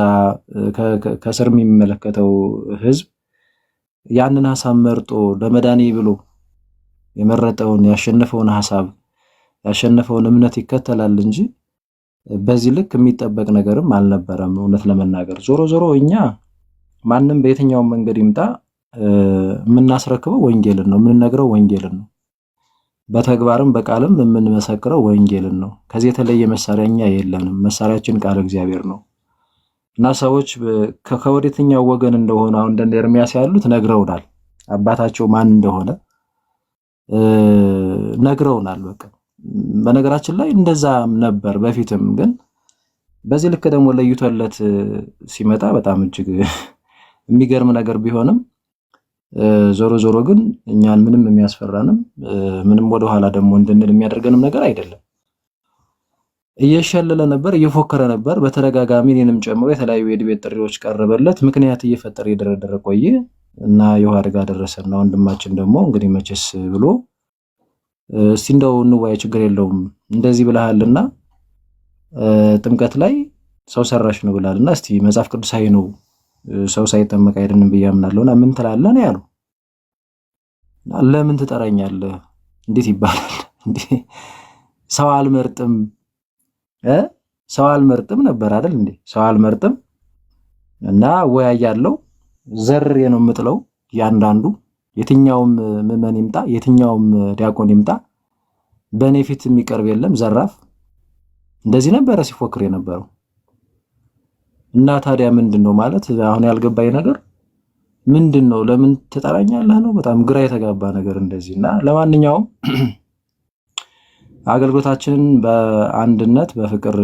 ከስር የሚመለከተው ህዝብ ያንን ሐሳብ መርጦ ለመዳኔ ብሎ የመረጠውን ያሸነፈውን ሐሳብ ያሸነፈውን እምነት ይከተላል እንጂ በዚህ ልክ የሚጠበቅ ነገርም አልነበረም። እውነት ለመናገር ዞሮ ዞሮ እኛ ማንም በየትኛው መንገድ ይምጣ የምናስረክበው ወንጌልን ነው፣ የምንነግረው ወንጌልን ነው፣ በተግባርም በቃልም የምንመሰክረው ወንጌልን ነው። ከዚህ የተለየ መሳሪያ እኛ የለንም። መሳሪያችን ቃል እግዚአብሔር ነው እና ሰዎች ከወዴትኛው ወገን እንደሆነ አሁን እንደ ኤርሚያስ ያሉት ነግረውናል። አባታቸው ማን እንደሆነ ነግረውናል። በቃ በነገራችን ላይ እንደዛ ነበር በፊትም፣ ግን በዚህ ልክ ደግሞ ለይቶለት ሲመጣ በጣም እጅግ የሚገርም ነገር ቢሆንም ዞሮ ዞሮ ግን እኛን ምንም የሚያስፈራንም ምንም ወደኋላ ደግሞ እንድንል የሚያደርገንም ነገር አይደለም። እየሸለለ ነበር፣ እየፎከረ ነበር። በተደጋጋሚ እኔንም ጨምሮ የተለያዩ የዲቤት ጥሪዎች ቀረበለት። ምክንያት እየፈጠረ የደረደረ ቆየ እና የውሃ አደጋ ደረሰና ወንድማችን ደግሞ እንግዲህ መቼስ ብሎ እስቲ እንደው እንወያይ ችግር የለውም እንደዚህ ብለሃልና ጥምቀት ላይ ሰው ሰራሽ ነው ብላልና እስቲ መጽሐፍ ቅዱሳዊ ነው ሰው ሳይጠመቅ አይደለም ብያምናለሁና ምን ትላለህ ነው ያለው። ለምን ትጠራኛለህ? እንዴት ይባላል እንዴ? ሰው አልመርጥም ሰው አልመርጥም ነበር አይደል እንዴ? ሰው አልመርጥም እና ወያያለው ዘሬ ነው የምጥለው። ያንዳንዱ የትኛውም ምዕመን ይምጣ የትኛውም ዲያቆን ይምጣ በኔ ፊት የሚቀርብ የለም ዘራፍ። እንደዚህ ነበረ ሲፎክር የነበረው። እና ታዲያ ምንድነው ማለት አሁን ያልገባኝ ነገር ምንድነው? ለምን ትጠራኛለህ ነው? በጣም ግራ የተጋባ ነገር እንደዚህ እና ለማንኛውም አገልግሎታችንን በአንድነት በፍቅር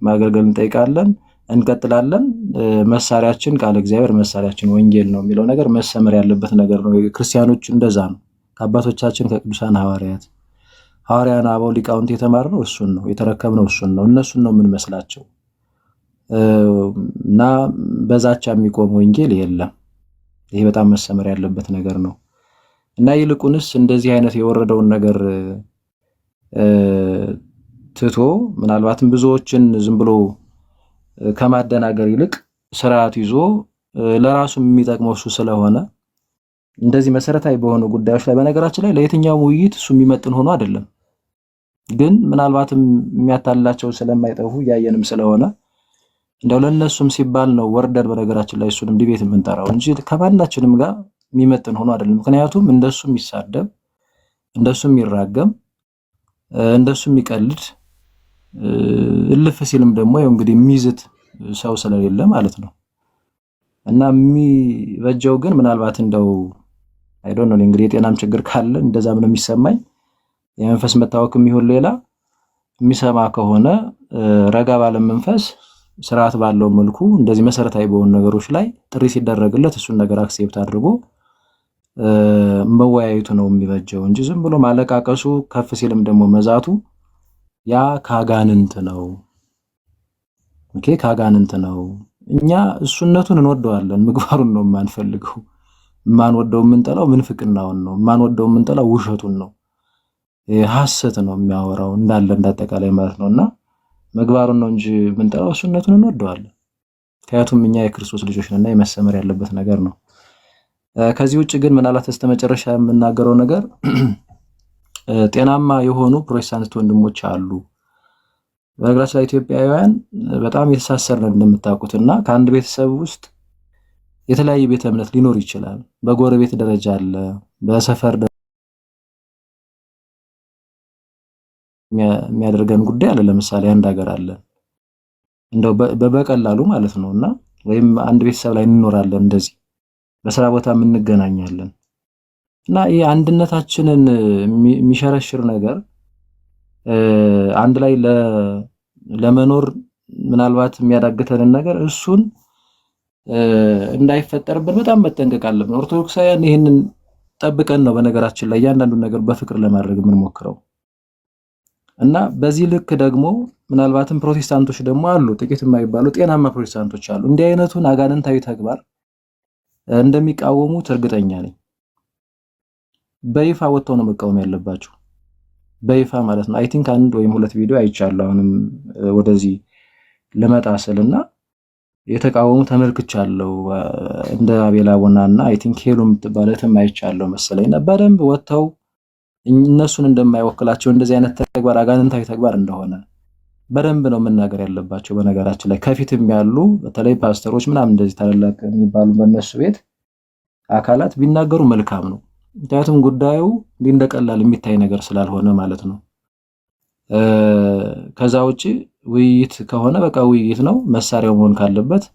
ማገልገል እንጠይቃለን፣ እንቀጥላለን። መሳሪያችን ቃለ እግዚአብሔር፣ መሳሪያችን ወንጌል ነው የሚለው ነገር መሰመር ያለበት ነገር ነው። ክርስቲያኖች እንደዛ ነው። ከአባቶቻችን ከቅዱሳን ሐዋርያን አበው ሊቃውንት የተማርነው እሱን ነው፣ የተረከብነው እሱን ነው። እነሱን ነው የምንመስላቸው እና በዛቻ የሚቆም ወንጌል የለም። ይሄ በጣም መሰመር ያለበት ነገር ነው እና ይልቁንስ እንደዚህ አይነት የወረደውን ነገር ትቶ ምናልባትም ብዙዎችን ዝም ብሎ ከማደናገር ይልቅ ስርዓት ይዞ ለራሱ የሚጠቅመው እሱ ስለሆነ እንደዚህ መሰረታዊ በሆኑ ጉዳዮች ላይ በነገራችን ላይ ለየትኛውም ውይይት እሱ የሚመጥን ሆኖ አይደለም፣ ግን ምናልባትም የሚያታልላቸው ስለማይጠፉ እያየንም ስለሆነ እንደው ለነሱም ሲባል ነው ወርደን በነገራችን ላይ እሱንም ዲቤት የምንጠራው እንጂ ከማናችንም ጋር የሚመጥን ሆኖ አይደለም። ምክንያቱም እንደሱ የሚሳደብ እንደሱ የሚራገም እንደሱ የሚቀልድ እልፍ ሲልም ደግሞ ያው እንግዲህ የሚይዝት ሰው ስለሌለ ማለት ነው እና የሚበጀው ግን ምናልባት እንደው አይ ዶንት ኖ እንግዲህ የጤናም ችግር ካለ እንደዛ ምን የሚሰማኝ የመንፈስ መታወክም ይሁን ሌላ የሚሰማ ከሆነ ረጋ ባለ መንፈስ ስርዓት ባለው መልኩ እንደዚህ መሰረታዊ በሆኑ ነገሮች ላይ ጥሪ ሲደረግለት እሱን ነገር አክሴፕት አድርጎ መወያየቱ ነው የሚበጀው እንጂ ዝም ብሎ ማለቃቀሱ ከፍ ሲልም ደግሞ መዛቱ ያ ካጋንንት ነው። ኦኬ ካጋንንት ነው። እኛ እሱነቱን እንወደዋለን፣ ምግባሩን ነው የማንፈልገው። የማንወደው የምንጠላው ምንፍቅናውን ነው። የማንወደው የምንጠላው ውሸቱን ነው፣ ሐሰት ነው የሚያወራው እንዳለ እንዳጠቃላይ ማለት ነውና ምግባሩን ነው እንጂ የምንጠላው እሱነቱን እንወደዋለን። ምክንያቱም እኛ የክርስቶስ ልጆች ነንና የመሰመር ያለበት ነገር ነው። ከዚህ ውጭ ግን ምናልባት በስተመጨረሻ የምናገረው ነገር ጤናማ የሆኑ ፕሮቴስታንት ወንድሞች አሉ። በነገራችን ላይ ኢትዮጵያውያን በጣም የተሳሰርን እንደምታውቁትና ከአንድ ቤተሰብ ውስጥ የተለያየ ቤተ እምነት ሊኖር ይችላል። በጎረቤት ደረጃ አለ፣ በሰፈር የሚያደርገን ጉዳይ አለ። ለምሳሌ አንድ ሀገር አለ እንደው በቀላሉ ማለት ነውና ወይም አንድ ቤተሰብ ላይ እንኖራለን፣ እንደዚህ በስራ ቦታ እንገናኛለን እና ይሄ አንድነታችንን የሚሸረሽር ነገር አንድ ላይ ለመኖር ምናልባት የሚያዳግተንን ነገር እሱን እንዳይፈጠርብን በጣም መጠንቀቅ አለብን። ኦርቶዶክሳውያን ይህንን ጠብቀን ነው በነገራችን ላይ እያንዳንዱን ነገር በፍቅር ለማድረግ የምንሞክረው እና በዚህ ልክ ደግሞ ምናልባትም ፕሮቴስታንቶች ደግሞ አሉ፣ ጥቂት የማይባሉ ጤናማ ፕሮቴስታንቶች አሉ። እንዲህ አይነቱን አጋንንታዊ ተግባር እንደሚቃወሙት እርግጠኛ ነኝ። በይፋ ወጥተው ነው መቃወም ያለባቸው፣ በይፋ ማለት ነው። አይ ቲንክ አንድ ወይም ሁለት ቪዲዮ አይቻለሁ አሁንም ወደዚህ ልመጣ ስልና የተቃወሙ ተመልክቻለሁ። እንደ አቤላ ቦናና አይ ቲንክ ሄሉ የምትባለትም አይቻለሁ መሰለኝና በደንብ ወጥተው እነሱን እንደማይወክላቸው እንደዚህ አይነት ተግባር አጋንንታዊ ተግባር እንደሆነ በደንብ ነው መናገር ያለባቸው። በነገራችን ላይ ከፊትም ያሉ በተለይ ፓስተሮች ምናምን እንደዚህ ታላላቅ የሚባሉ በእነሱ ቤት አካላት ቢናገሩ መልካም ነው። ምክንያቱም ጉዳዩ እንዲህ እንደቀላል የሚታይ ነገር ስላልሆነ ማለት ነው። ከዛ ውጪ ውይይት ከሆነ በቃ ውይይት ነው። መሳሪያው መሆን ካለበት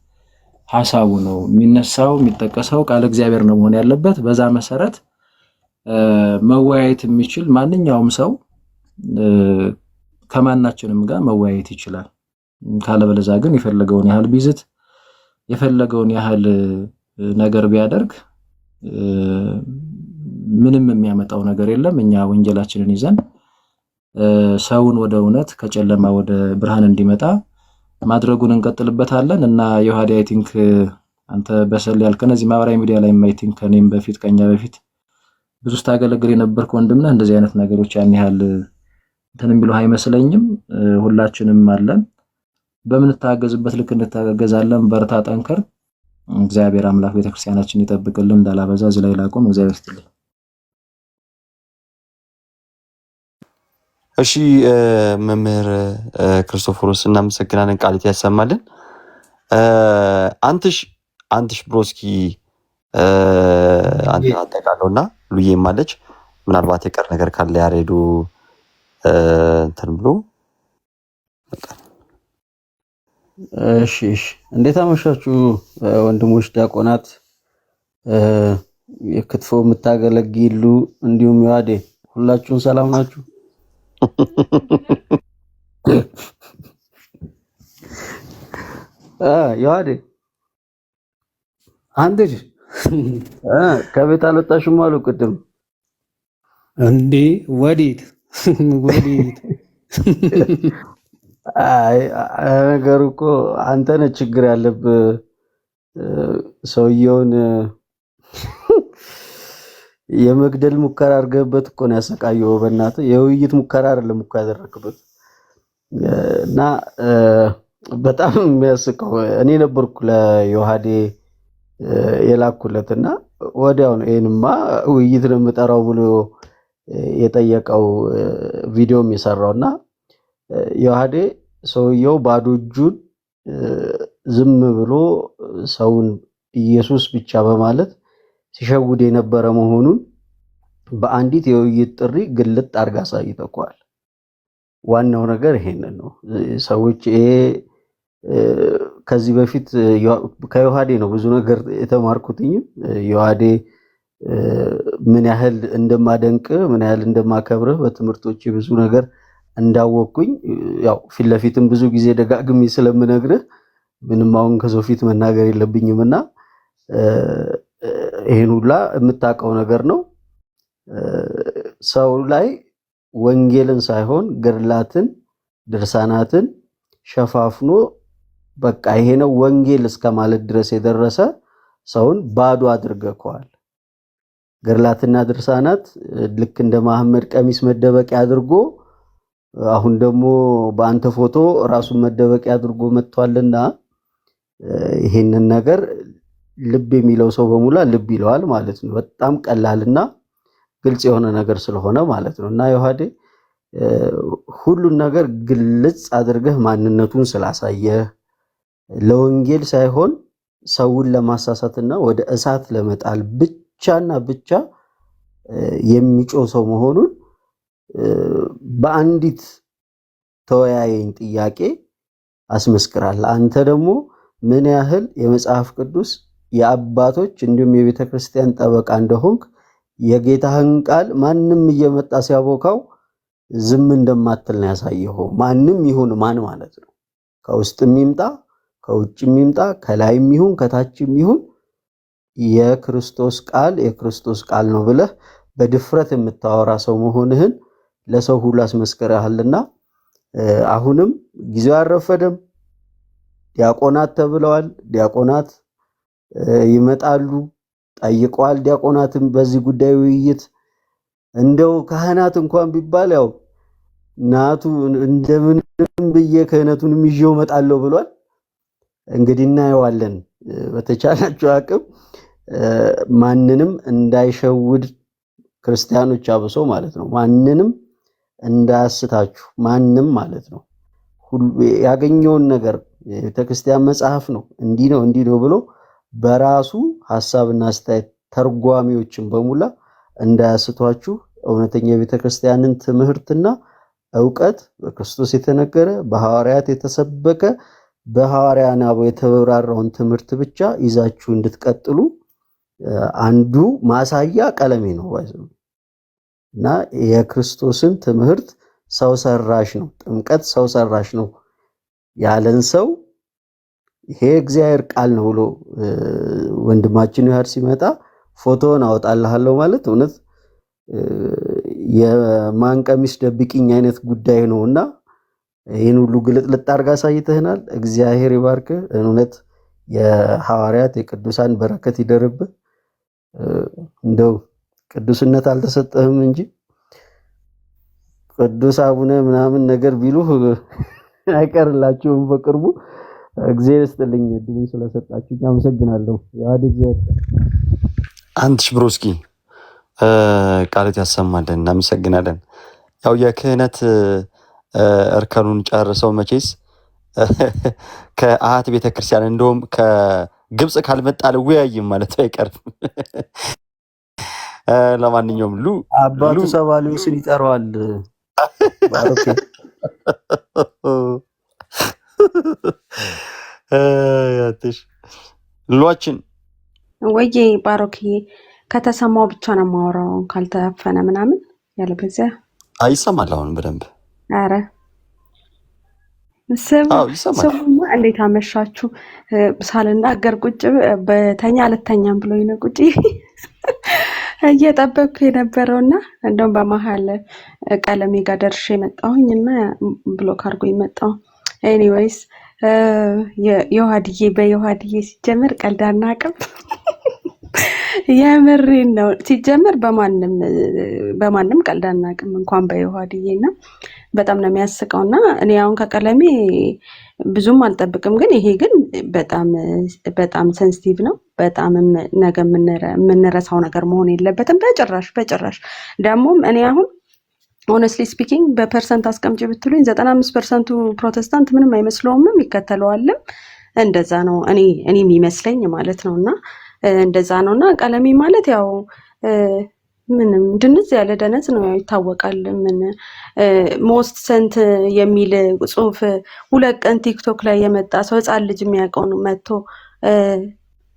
ሐሳቡ ነው የሚነሳው፣ የሚጠቀሰው ቃል እግዚአብሔር ነው መሆን ያለበት። በዛ መሰረት መወያየት የሚችል ማንኛውም ሰው ከማናችንም ጋር መወያየት ይችላል። ካለበለዚያ ግን የፈለገውን ያህል ቢዝት የፈለገውን ያህል ነገር ቢያደርግ ምንም የሚያመጣው ነገር የለም። እኛ ወንጌላችንን ይዘን ሰውን ወደ እውነት ከጨለማ ወደ ብርሃን እንዲመጣ ማድረጉን እንቀጥልበታለን እና ዮሐዲ አይ ቲንክ አንተ በሰል ያልከን እዚህ ማህበራዊ ሚዲያ ላይ አይ ቲንክ ከኔም በፊት ከኛ በፊት ብዙ ስታገለግል የነበርክ ወንድምና እንደዚህ አይነት ነገሮች ያን ያህል እንትን የሚሉህ አይመስለኝም። ሁላችንም አለን፣ በምንታገዝበት ልክ እንታገዛለን። በርታ፣ ጠንከር። እግዚአብሔር አምላክ ቤተክርስቲያናችን ይጠብቅልን። እንዳላበዛ እዚህ ላይ ላቆም። እግዚአብሔር ይስጥልኝ። እሺ መምህር ክርስቶፎሮስ እናመሰግናለን። ቃልት ያሰማልን። አንትሽ ብሮስኪ አንተ አጠቃለውና ሉዬም አለች። ምናልባት የቀር ነገር ካለ ያሬዱ እንትን ብሎ እሺ እንዴት አመሻችሁ ወንድሞች ዲያቆናት፣ የክትፎ የምታገለግሉ እንዲሁም ዮሐዴ ሁላችሁም ሰላም ናችሁ? ዮሐዴ አንተሽ ከቤት አልወጣሽም አሉ ቅድም። እንዴ ወዴት ወዴት? አይ ነገሩ እኮ አንተ ነህ ችግር ያለብህ። ሰውየውን የመግደል ሙከራ አድርገህበት እኮ ነው ያሰቃየው። በእናትህ የውይይት ሙከራ አይደለም እኮ ያደረክበት። እና በጣም የሚያስቀው እኔ ነበርኩ ለዮሐዴ የላኩለትና ወዲያው ነው ይሄንማ ውይይት ነው የምጠራው ብሎ የጠየቀው ቪዲዮም የሰራውና ዮሐዴ ሰውየው ባዶ እጁን ዝም ብሎ ሰውን ኢየሱስ ብቻ በማለት ሲሸውድ የነበረ መሆኑን በአንዲት የውይይት ጥሪ ግልጥ አድርጋ አሳይተዋል። ዋናው ነገር ይሄንን ነው። ሰዎች ይሄ ከዚህ በፊት ከዮሐዴ ነው ብዙ ነገር የተማርኩትኝ። ዮሐዴ ምን ያህል እንደማደንቅ ምን ያህል እንደማከብርህ በትምህርቶች ብዙ ነገር እንዳወቅኩኝ ያው ፊት ለፊትም ብዙ ጊዜ ደጋግሜ ስለምነግርህ ምንም አሁን ከሰው ፊት መናገር የለብኝምና ይሄን ሁላ የምታውቀው ነገር ነው። ሰው ላይ ወንጌልን ሳይሆን ገድላትን ድርሳናትን ሸፋፍኖ በቃ ይሄ ነው ወንጌል እስከ ማለት ድረስ የደረሰ ሰውን ባዶ አድርገዋል። ገድላትና ድርሳናት ልክ እንደ መሐመድ ቀሚስ መደበቂያ አድርጎ አሁን ደግሞ በአንተ ፎቶ ራሱን መደበቂያ አድርጎ መጥቷልና ይሄንን ነገር ልብ የሚለው ሰው በሙላ ልብ ይለዋል ማለት ነው። በጣም ቀላልና ግልጽ የሆነ ነገር ስለሆነ ማለት ነው። እና ዮሐዴ ሁሉን ነገር ግልጽ አድርገህ ማንነቱን ስላሳየህ ለወንጌል ሳይሆን ሰውን ለማሳሳትና ወደ እሳት ለመጣል ብቻና ብቻ የሚጮህ ሰው መሆኑን በአንዲት ተወያየኝ ጥያቄ አስመስክራል። አንተ ደግሞ ምን ያህል የመጽሐፍ ቅዱስ የአባቶች እንዲሁም የቤተ ክርስቲያን ጠበቃ እንደሆንክ የጌታህን ቃል ማንም እየመጣ ሲያቦካው ዝም እንደማትል ነው ያሳየኸው። ማንም ይሁን ማን ማለት ነው፣ ከውስጥም ይምጣ ከውጭም ይምጣ ከላይም ይሁን ከታችም ይሁን የክርስቶስ ቃል ነው ብለህ በድፍረት የምታወራ ሰው መሆንህን ለሰው ሁሉ አስመስክረሃልና አሁንም ጊዜው አልረፈደም። ዲያቆናት ተብለዋል። ዲያቆናት ይመጣሉ፣ ጠይቀዋል። ዲያቆናትም በዚህ ጉዳይ ውይይት እንደው ካህናት እንኳን ቢባል ያው ናቱ እንደምንም ብዬ ክህነቱንም ይዤው እመጣለሁ ብሏል። እንግዲህ እናየዋለን። በተቻላችሁ አቅም ማንንም እንዳይሸውድ ክርስቲያኖች አብሶ ማለት ነው ማንንም እንዳያስታችሁ ማንም ማለት ነው ያገኘውን ነገር ቤተክርስቲያን መጽሐፍ ነው እንዲህ ነው ብሎ በራሱ ሐሳብና አስተያየት ተርጓሚዎችን በሙላ እንዳያስቷችሁ እውነተኛ ቤተክርስቲያንን ትምህርትና ዕውቀት በክርስቶስ የተነገረ በሐዋርያት የተሰበከ በሐዋርያን አበው የተብራራውን ትምህርት ብቻ ይዛችሁ እንድትቀጥሉ አንዱ ማሳያ ቀለሜ ነው እና የክርስቶስን ትምህርት ሰው ሰራሽ ነው፣ ጥምቀት ሰው ሰራሽ ነው ያለን ሰው ይሄ እግዚአብሔር ቃል ነው ብሎ ወንድማችን ዮሐድ ሲመጣ ፎቶውን አወጣልሃለሁ ማለት እውነት የማን ቀሚስ ደብቂኝ አይነት ጉዳይ ነውና ይህን ሁሉ ግልጥልጥ አድርጋ አሳይተህናል። እግዚአብሔር ይባርክ። እውነት የሐዋርያት የቅዱሳን በረከት ይደርብህ። እንደው ቅዱስነት አልተሰጠህም እንጂ ቅዱስ አቡነ ምናምን ነገር ቢሉህ አይቀርላችሁም በቅርቡ። እግዚአብሔር ይስጥልኝ እድሉን ስለሰጣችሁ አመሰግናለሁ። ያዲ እግዚአብሔር አንትሽ ብሮስኪ ቃላት ያሰማልን። እናመሰግናለን። ያው የክህነት እርከኑን ጨርሰው መቼስ ከአሃት ቤተክርስቲያን እንደውም ከግብጽ ካልመጣ ልወያይም ማለት አይቀርም። ለማንኛውም አባቱ ሰባሊዮስን ይጠራዋል። ባሮኬ ያትሽ ሏችን ወይዬ ባሮክዬ ከተሰማው ብቻ ነው የማወራው ካልተፈነ ምናምን ያለበዚያ አይሰማል አሁን በደንብ አረ ስሙ አዎ ይሰማል ስሙማ እንዴት አመሻችሁ ሳልናገር ቁጭ በተኛ አልተኛም ብሎኝ ነው ቁጭ እየጠበቅኩ የነበረውና እንደውም በመሀል ቀለሜ ጋር ደርሼ መጣሁኝና ብሎክ አድርጎኝ መጣሁ ኤኒዌይስ የዮሐድዬ በዮሐድዬ ሲጀምር ቀልድ አናውቅም የምሬን ነው ሲጀምር በማንም ቀልድ አናውቅም እንኳን በዮሐድዬና በጣም ነው የሚያስቀውና እኔ አሁን ከቀለሜ ብዙም አልጠብቅም ግን ይሄ ግን በጣም ሴንሲቲቭ ነው በጣም ነገ የምንረሳው ነገር መሆን የለበትም በጭራሽ ደግሞም እኔ አሁን ሆነስትሊ ስፒኪንግ በፐርሰንት አስቀምጪ ብትሉኝ 95% ፕሮቴስታንት ምንም አይመስለውም ይከተለዋልም እንደዛ ነው እኔ የሚመስለኝ ማለት ነውና እንደዛ ነውና ቀለሜ ማለት ያው ምንም ድንዝ ያለ ደነዝ ነው ይታወቃል ምን ሞስት ሰንት የሚል ጽሁፍ 2 ቀን ቲክቶክ ላይ የመጣ ሰው ህፃን ልጅ የሚያውቀው ነው መጥቶ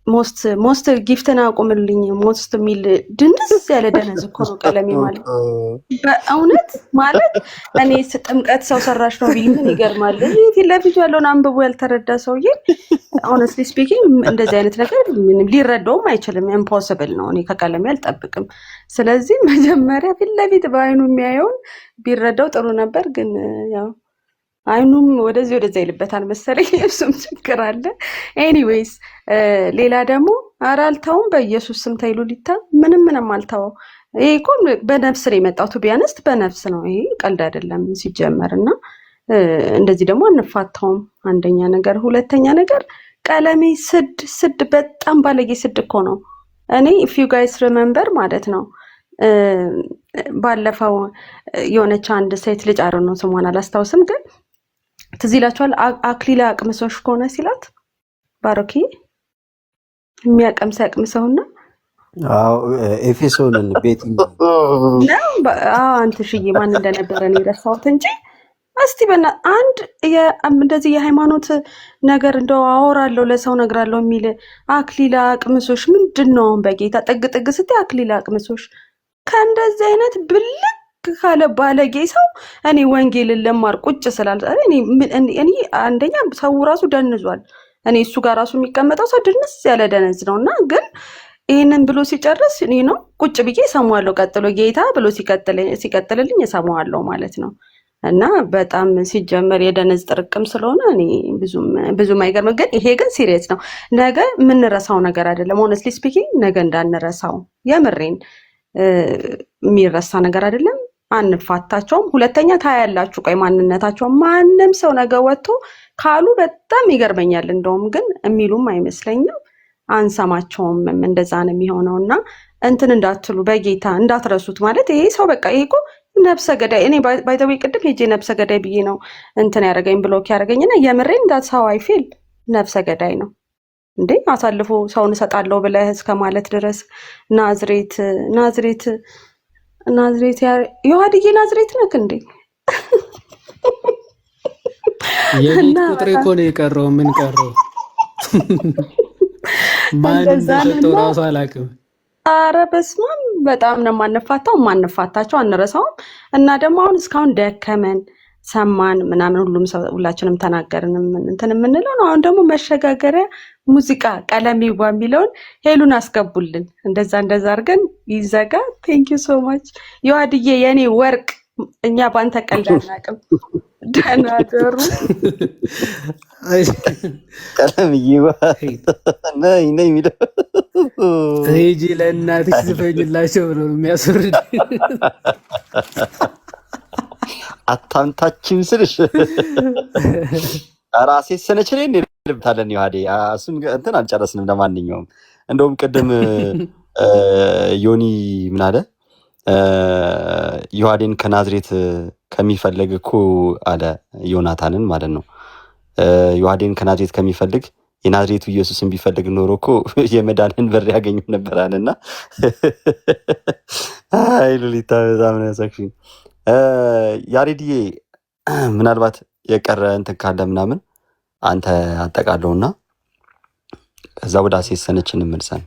ሞስት ጊፍትን አቁምልኝ ሞስት የሚል ድንዝ ያለ ደነዝ እኮ ነው ቀለሜ ማለት በእውነት ማለት እኔ ጥምቀት ሰው ሰራሽ ነው ቢል ምን ይገርማል ፊት ለፊቱ ያለውን አንብቦ ያልተረዳ ሰውዬ ሆነስትሊ ስፒኪንግ እንደዚህ አይነት ነገር ምንም ሊረዳውም አይችልም ኢምፖሲብል ነው እኔ ከቀለሜ አልጠብቅም ስለዚህ መጀመሪያ ፊት ለፊት በአይኑ የሚያየውን ቢረዳው ጥሩ ነበር ግን ያው አይኑም ወደዚህ ይልበታል መሰለኝ እሱም ችግር አለ ኤኒዌይስ ሌላ ደግሞ አራልታውም በኢየሱስ ስም ተይሉ ሊታ ምንም አልታው ይሄ እኮ በነፍስ ነው የመጣው ቱ ቢያንስት በነፍስ ነው ይሄ ቀልድ አይደለም ሲጀመርና እንደዚህ ደግሞ አንፋታውም አንደኛ ነገር ሁለተኛ ነገር ቀለሜ ስድ በጣም ባለጌ ስድ እኮ ነው እኔ if you guys remember ማለት ነው ባለፈው የሆነች አንድ ሴት ልጅ ነው ስሟን አላስታውስም ግን ትዝ ይላችኋል አክሊላ አቅምሶሽ ከሆነ ሲላት ባሮኪ የሚያቀምስ ያቅምሰውና አዎ ኤፌሶንን ቤት ነው አንተ ሽዬ ማን እንደነበረ ነው የረሳሁት እንጂ እስቲ በእና አንድ እንደዚህ የሃይማኖት ነገር እንደው አወራለሁ ለሰው ነግራለሁ የሚል አክሊላ አቅምሶሽ ምንድነው በጌታ ጥግ ስትይ አክሊላ አቅምሶሽ ከእንደዚህ አይነት ብልክ ካለ ባለጌ ሰው እኔ ወንጌልን ለማር ቁጭ ስላል እኔ አንደኛ ሰው ራሱ ደንዟል እኔ እሱ ጋር ራሱ የሚቀመጠው ሰው ድንስ ያለ ደነዝ ነውና ግን ይሄንን ብሎ ሲጨርስ እኔ ነው ቁጭ ብዬ ሰማዋለሁ ቀጥሎ ጌታ ብሎ ሲቀጥልልኝ ሰማዋለሁ ማለት ነው እና በጣም ሲጀመር የደነዝ ጥርቅም ስለሆነ እኔ ብዙም አይገርም ግን ይሄ ግን ሲሪየስ ነው ነገ የምንረሳው ነገር አይደለም ሆነስትሊ ስፒኪንግ ነገ እንዳንረሳው የምሬን የሚረሳ ነገር አይደለም አንፋታቸውም ሁለተኛ ታያላችሁ ቆይ ማንነታቸው ማንም ሰው ነገ ወጥቶ ካሉ በጣም ይገርመኛል እንደውም ግን የሚሉም አይመስለኝም አንሰማቸውም እንደዛ ነው የሚሆነውና እንትን እንዳትሉ በጌታ እንዳትረሱት ማለት ይሄ ሰው በቃ ይሄ እኮ ነፍሰ ገዳይ እኔ ባይተው ቅድም ሄጄ ነፍሰ ገዳይ ብዬ ነው እንትን ያደረገኝ ብሎክ ያደረገኝና የምሬን እንዳት ሰው አይፊል ነፍሰ ገዳይ ነው እንዴ አሳልፎ ሰውን እሰጣለሁ ብለህ እስከ ማለት ድረስ ናዝሬት ዮሐድዬ ናዝሬት ነክ እንዴ የቤት ቁጥሬ እኮ ነው የቀረው ምን ቀረው ማን እንደሰጠው ራሱ አላውቅም አረ በስማም በጣም ነው ማንፋታቸው አንረሳውም እና ደግሞ አሁን እስካሁን ደከመን ሰማን ምናምን ሁላችንም ተናገርን እንትን የምንለው ነው አሁን ደግሞ መሸጋገሪያ ሙዚቃ ቀለሜ የሚለውን ሄሉን አስገቡልን እንደዛ አድርገን ይዘጋ ቴንክ ዩ ሶ ማች ዮሐድዬ የኔ ወርቅ እኛ ባንተ ቀልድ አናውቅም ደህና ደሩ ቀለምዬ ነይ የሚለው ሂጂ ለእናትሽ ዝፈኝላቸው ብሎ ነው የሚያስወርድ አታምታችም ስልሽ ራሴ ሰነችኔ ልብታለን ዮሐዴ እሱም እንትን አልጨረስንም ለማንኛውም እንደውም ቅድም ዮኒ ምን አለ ዮሐዴን ከናዝሬት ከሚፈልግ እኮ አለ ዮናታንን ማለት ነው ዮሐዴን ከናዝሬት ከሚፈልግ የናዝሬቱ ኢየሱስን ቢፈልግ ኖሮ እኮ የመዳንን በር ያገኙ ነበር አለና አይ ሉሊታ በጣም ነው ያሳክሽኝ ያሬድዬ ምናልባት የቀረ እንትን ካለ ምናምን አንተ አጠቃለውና ከዛ ወደ አሴሰነችን እንመልሳለን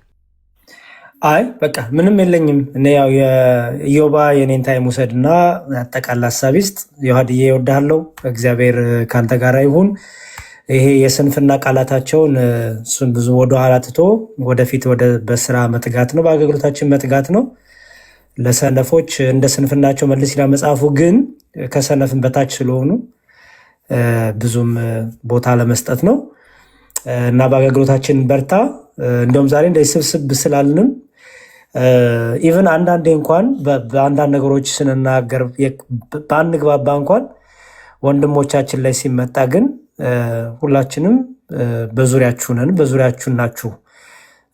አይ በቃ ምንም የለኝም። እኔ ያው የኢዮባ የኔን ታይም ውሰድና ያጠቃላ ሀሳቢስጥ ዮሐድዬ እወድሃለሁ፣ እግዚአብሔር ካንተ ጋር ይሁን። ይሄ የስንፍና ቃላታቸውን እሱን ብዙ ወደኋላ ትቶ ወደፊት በስራ መትጋት ነው፣ በአገልግሎታችን መትጋት ነው። ለሰነፎች እንደ ስንፍናቸው መልስ ይላል መጽሐፉ። ግን ከሰነፍን በታች ስለሆኑ ብዙም ቦታ ለመስጠት ነው እና በአገልግሎታችን በርታ። እንደውም ዛሬ እንደ ስብስብ ስላልንም ኢቨን አንዳንዴ እንኳን በአንዳንድ ነገሮች ስንናገር በአንግባባ እንኳን ወንድሞቻችን ላይ ሲመጣ ግን ሁላችንም በዙሪያችሁ ነን፣ በዙሪያችሁ ናችሁ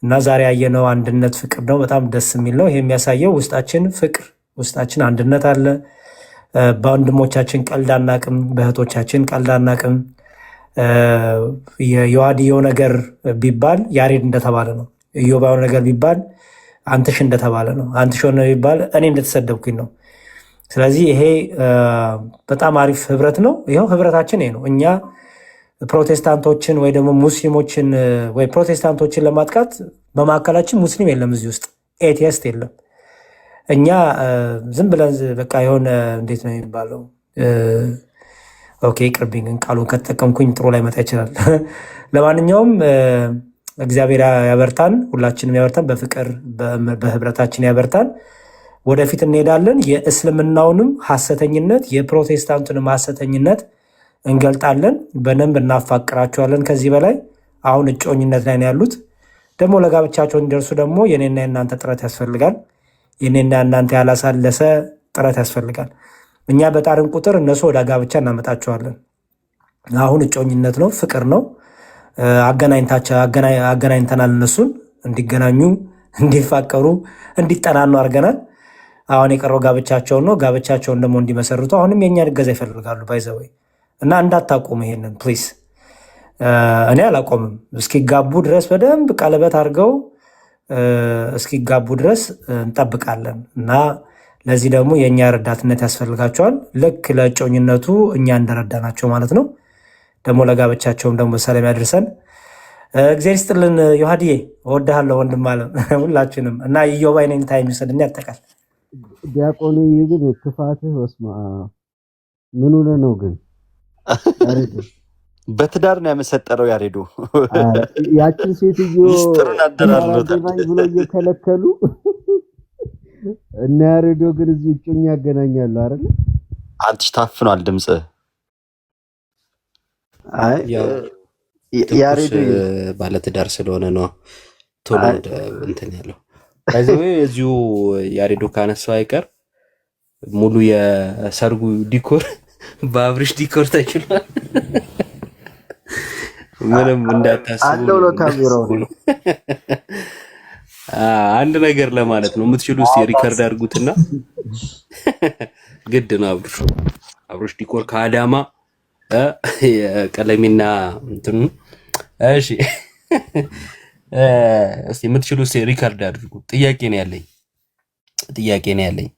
እና ዛሬ ያየነው አንድነት ፍቅር ነው። በጣም ደስ የሚል ነው። ይሄ የሚያሳየው ውስጣችን ፍቅር፣ ውስጣችን አንድነት አለ። በወንድሞቻችን ቀልድ አናቅም፣ በእህቶቻችን ቀልድ አናቅም። የዮሐድየው ነገር ቢባል ያሬድ እንደተባለ ነው። ኢዮባው ነገር ቢባል አንትሽ እንደተባለ ነው። አንትሽ ሆነ ቢባል እኔ እንደተሰደብኩኝ ነው። ስለዚህ ይሄ በጣም አሪፍ ህብረት ነው። ይኸው ህብረታችን ይሄ ነው። እኛ ፕሮቴስታንቶችን ወይ ደግሞ ሙስሊሞችን ወይ ፕሮቴስታንቶችን ለማጥቃት በማዕከላችን ሙስሊም የለም፣ እዚህ ውስጥ ኤቲስት የለም። እኛ ዝም ብለን በቃ የሆነ እንዴት ነው የሚባለው? ኦኬ ቅርብኝ፣ ግን ቃሉን ከተጠቀምኩኝ ጥሩ ላይ መጣ ይችላል። ለማንኛውም እግዚአብሔር ያበርታን፣ ሁላችንም ያበርታን፣ በፍቅር በህብረታችን ያበርታን። ወደፊት እንሄዳለን። የእስልምናውንም ሐሰተኝነት የፕሮቴስታንቱንም ሐሰተኝነት እንገልጣለን። በደንብ እናፋቅራቸዋለን። ከዚህ በላይ አሁን እጮኝነት ላይ ነው ያሉት። ደግሞ ለጋብቻቸው እንዲደርሱ ደግሞ የኔና የእናንተ ጥረት ያስፈልጋል። የኔና እናንተ ያላሳለሰ ጥረት ያስፈልጋል። እኛ በጣርን ቁጥር እነሱ ወደ ጋብቻ እናመጣቸዋለን። አሁን እጮኝነት ነው፣ ፍቅር ነው። አገናኝተናል። እነሱን እንዲገናኙ፣ እንዲፋቀሩ፣ እንዲጠናኑ አድርገናል። አሁን የቀረው ጋብቻቸውን ነው። ጋብቻቸውን ደግሞ እንዲመሰርቱ አሁንም የእኛን እገዛ ይፈልጋሉ። ባይዘወይ እና እንዳታቆሙ ይሄንን ፕሊስ። እኔ አላቆምም። እስኪጋቡ ድረስ በደንብ ቀለበት አድርገው እስኪጋቡ ድረስ እንጠብቃለን እና ለዚህ ደግሞ የእኛ ረዳትነት ያስፈልጋቸዋል። ልክ ለእጮኝነቱ እኛ እንደረዳናቸው ማለት ነው። ደግሞ ለጋብቻቸውም ደግሞ ሰላም ያድርሰን። እግዚአብሔር ይስጥልን። ዮሐድዬ እወድሃለሁ ወንድም አለም ሁላችንም እና ኢዮብ አይነኝ ታይም ይሰድን ያጠቃል። ዲያቆኑ ግን ክፋትህ ወስማ ምን ሆነ ነው ግን በትዳር ነው ያመሰጠረው ያሬዱ። ያችን ሴትዮ ሚስጥሩን አደራርሎታል ብሎ እየከለከሉ እና ያሬዱ ግን እዚህ እጮኛ ያገናኛሉ አይደል? አንቺ ታፍኗል ድምጽ። አይ ያሬዱ ባለትዳር ስለሆነ ነው ቶሎ እንትን ያለው። ከዚህ እዚሁ ያሬዱ ካነሳው አይቀር ሙሉ የሰርጉ ዲኮር በአብርሽ ዲኮር ተችሏል። ምንም እንዳታስቡ አለው ነው ካሜራው ነው። አንድ ነገር ለማለት ነው የምትችሉ እስቲ ሪከርድ አድርጉትና ግድ ነው አብርሽ ዲኮር ከአዳማ ቀለሚና እንትን። እሺ እስቲ የምትችሉ እስቲ ሪከርድ አድርጉ። ጥያቄ ነው ያለኝ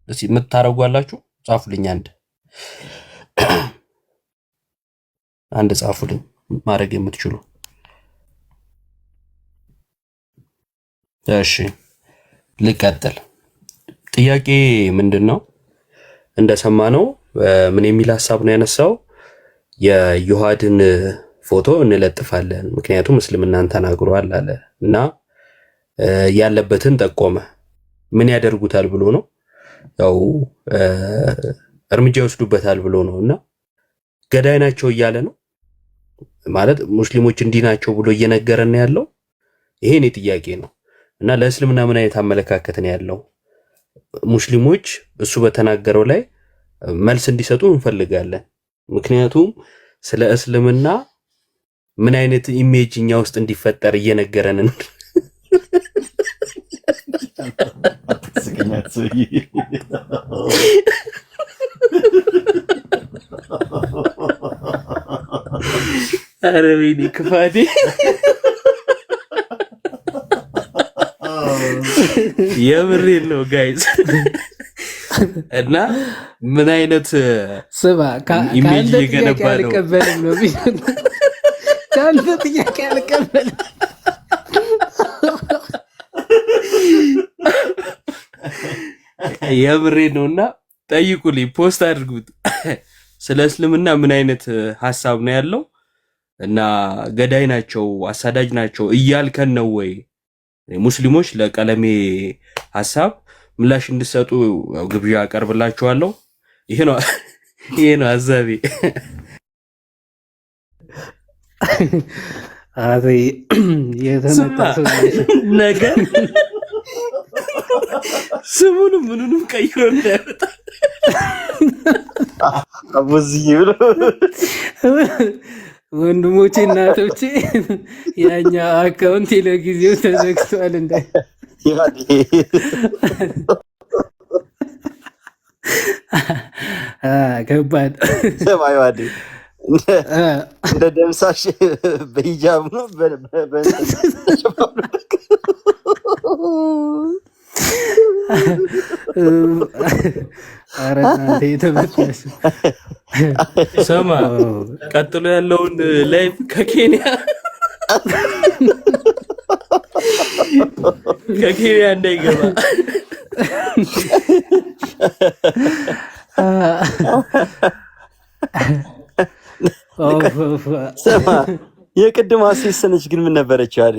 እስቲ የምታረጉ አላችሁ? ጻፉልኝ። አንድ ጻፉልኝ ማድረግ የምትችሉ። እሺ ልቀጥል። ጥያቄ ምንድነው? እንደሰማነው ምን የሚል ሐሳብ ነው ያነሳው? የዮሐድን ፎቶ እንለጥፋለን ምክንያቱም እስልምናን ተናግሯል አለ እና ያለበትን ጠቆመ። ምን ያደርጉታል ብሎ ነው? ያው እርምጃ ይወስዱበታል ብሎ ነው እና ገዳይ ናቸው እያለ ነው ማለት ሙስሊሞች እንዲህ ናቸው ብሎ እየነገረን ያለው። ይሄ እኔ ጥያቄ ነው እና ለእስልምና ምን አይነት አመለካከት ነው ያለው? ሙስሊሞች እሱ በተናገረው ላይ መልስ እንዲሰጡ እንፈልጋለን። ምክንያቱም ስለ እስልምና ምን አይነት ኢሜጅ እኛ ውስጥ እንዲፈጠር እየነገረን ነው። ኧረ ወይኔ ክፋቴ። የምሬን ነው ጋይዝ። እና ምን አይነት ስማ ኢሜጅ እየገነባ ነው? ከአንተ ጥያቄ አልቀበልም። የምሬ ነውና ጠይቁልኝ፣ ፖስት አድርጉት። ስለ እስልምና ምን አይነት ሐሳብ ነው ያለው እና ገዳይ ናቸው አሳዳጅ ናቸው እያልከን ነው ወይ? ሙስሊሞች ለቀለሜ ሐሳብ ምላሽ እንድሰጡ ግብዣ አቀርብላችኋለሁ። ይሄ ነው ሐሳቤ። አይ የተመጣ ነገር ስሙንም ምኑንም ቀይሮ እንዳይወጣ አቡዝዬ ብሎ ወንድሞቼ እናቶቼ ያኛ አካውንት ለጊዜው ተዘግቷል እንደ ከባድ ሰማያዊ እንደ ደምሳሽ በሂጃብ ነው ኧረ እናንተ የተመታሽ ሰማ። ቀጥሎ ያለውን ላይቭ ከኬንያ እንዳይገባ ሰማ። የቅድም አሴሰነች ግን ምን ነበረች አለ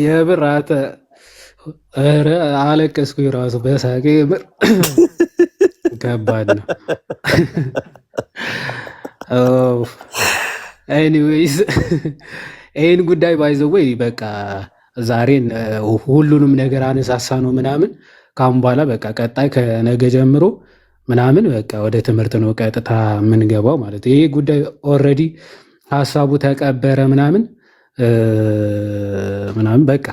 የብር ኧረ አለቀስኩኝ ራሱ በሳቄ። የምር ከባድ ነው። ኤኒዌይስ ይህን ጉዳይ ባይዘወይ በቃ ዛሬን ሁሉንም ነገር አነሳሳ ነው ምናምን። ካሁን በኋላ በቃ ቀጣይ ከነገ ጀምሮ ምናምን በቃ ወደ ትምህርት ነው ቀጥታ የምንገባው ማለት። ይሄ ጉዳይ ኦልሬዲ ሀሳቡ ተቀበረ ምናምን በቃ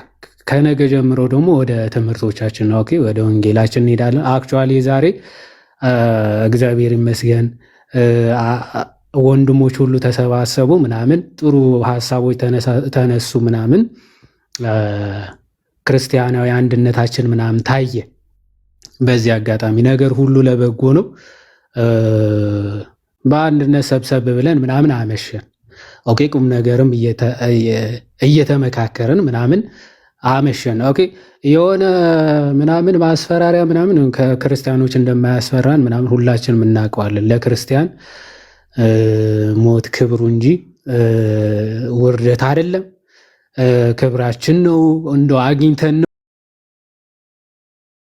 ከነገ ጀምሮ ደግሞ ወደ ትምህርቶቻችን ነው፣ ኦኬ ወደ ወንጌላችን እንሄዳለን። አክቹዋሊ ዛሬ እግዚአብሔር ይመስገን ወንድሞች ሁሉ ተሰባሰቡ ምናምን፣ ጥሩ ሀሳቦች ተነሱ ምናምን፣ ክርስቲያናዊ አንድነታችን ምናምን ታየ። በዚህ አጋጣሚ ነገር ሁሉ ለበጎ ነው። በአንድነት ሰብሰብ ብለን ምናምን አመሸን። ኦኬ ቁም ነገርም እየተመካከርን ምናምን አመሸን። ኦኬ የሆነ ምናምን ማስፈራሪያ ምናምን ከክርስቲያኖች እንደማያስፈራን ምናምን ሁላችንም እናውቀዋለን። ለክርስቲያን ሞት ክብሩ እንጂ ውርደት አይደለም፣ ክብራችን ነው። እንደው አግኝተን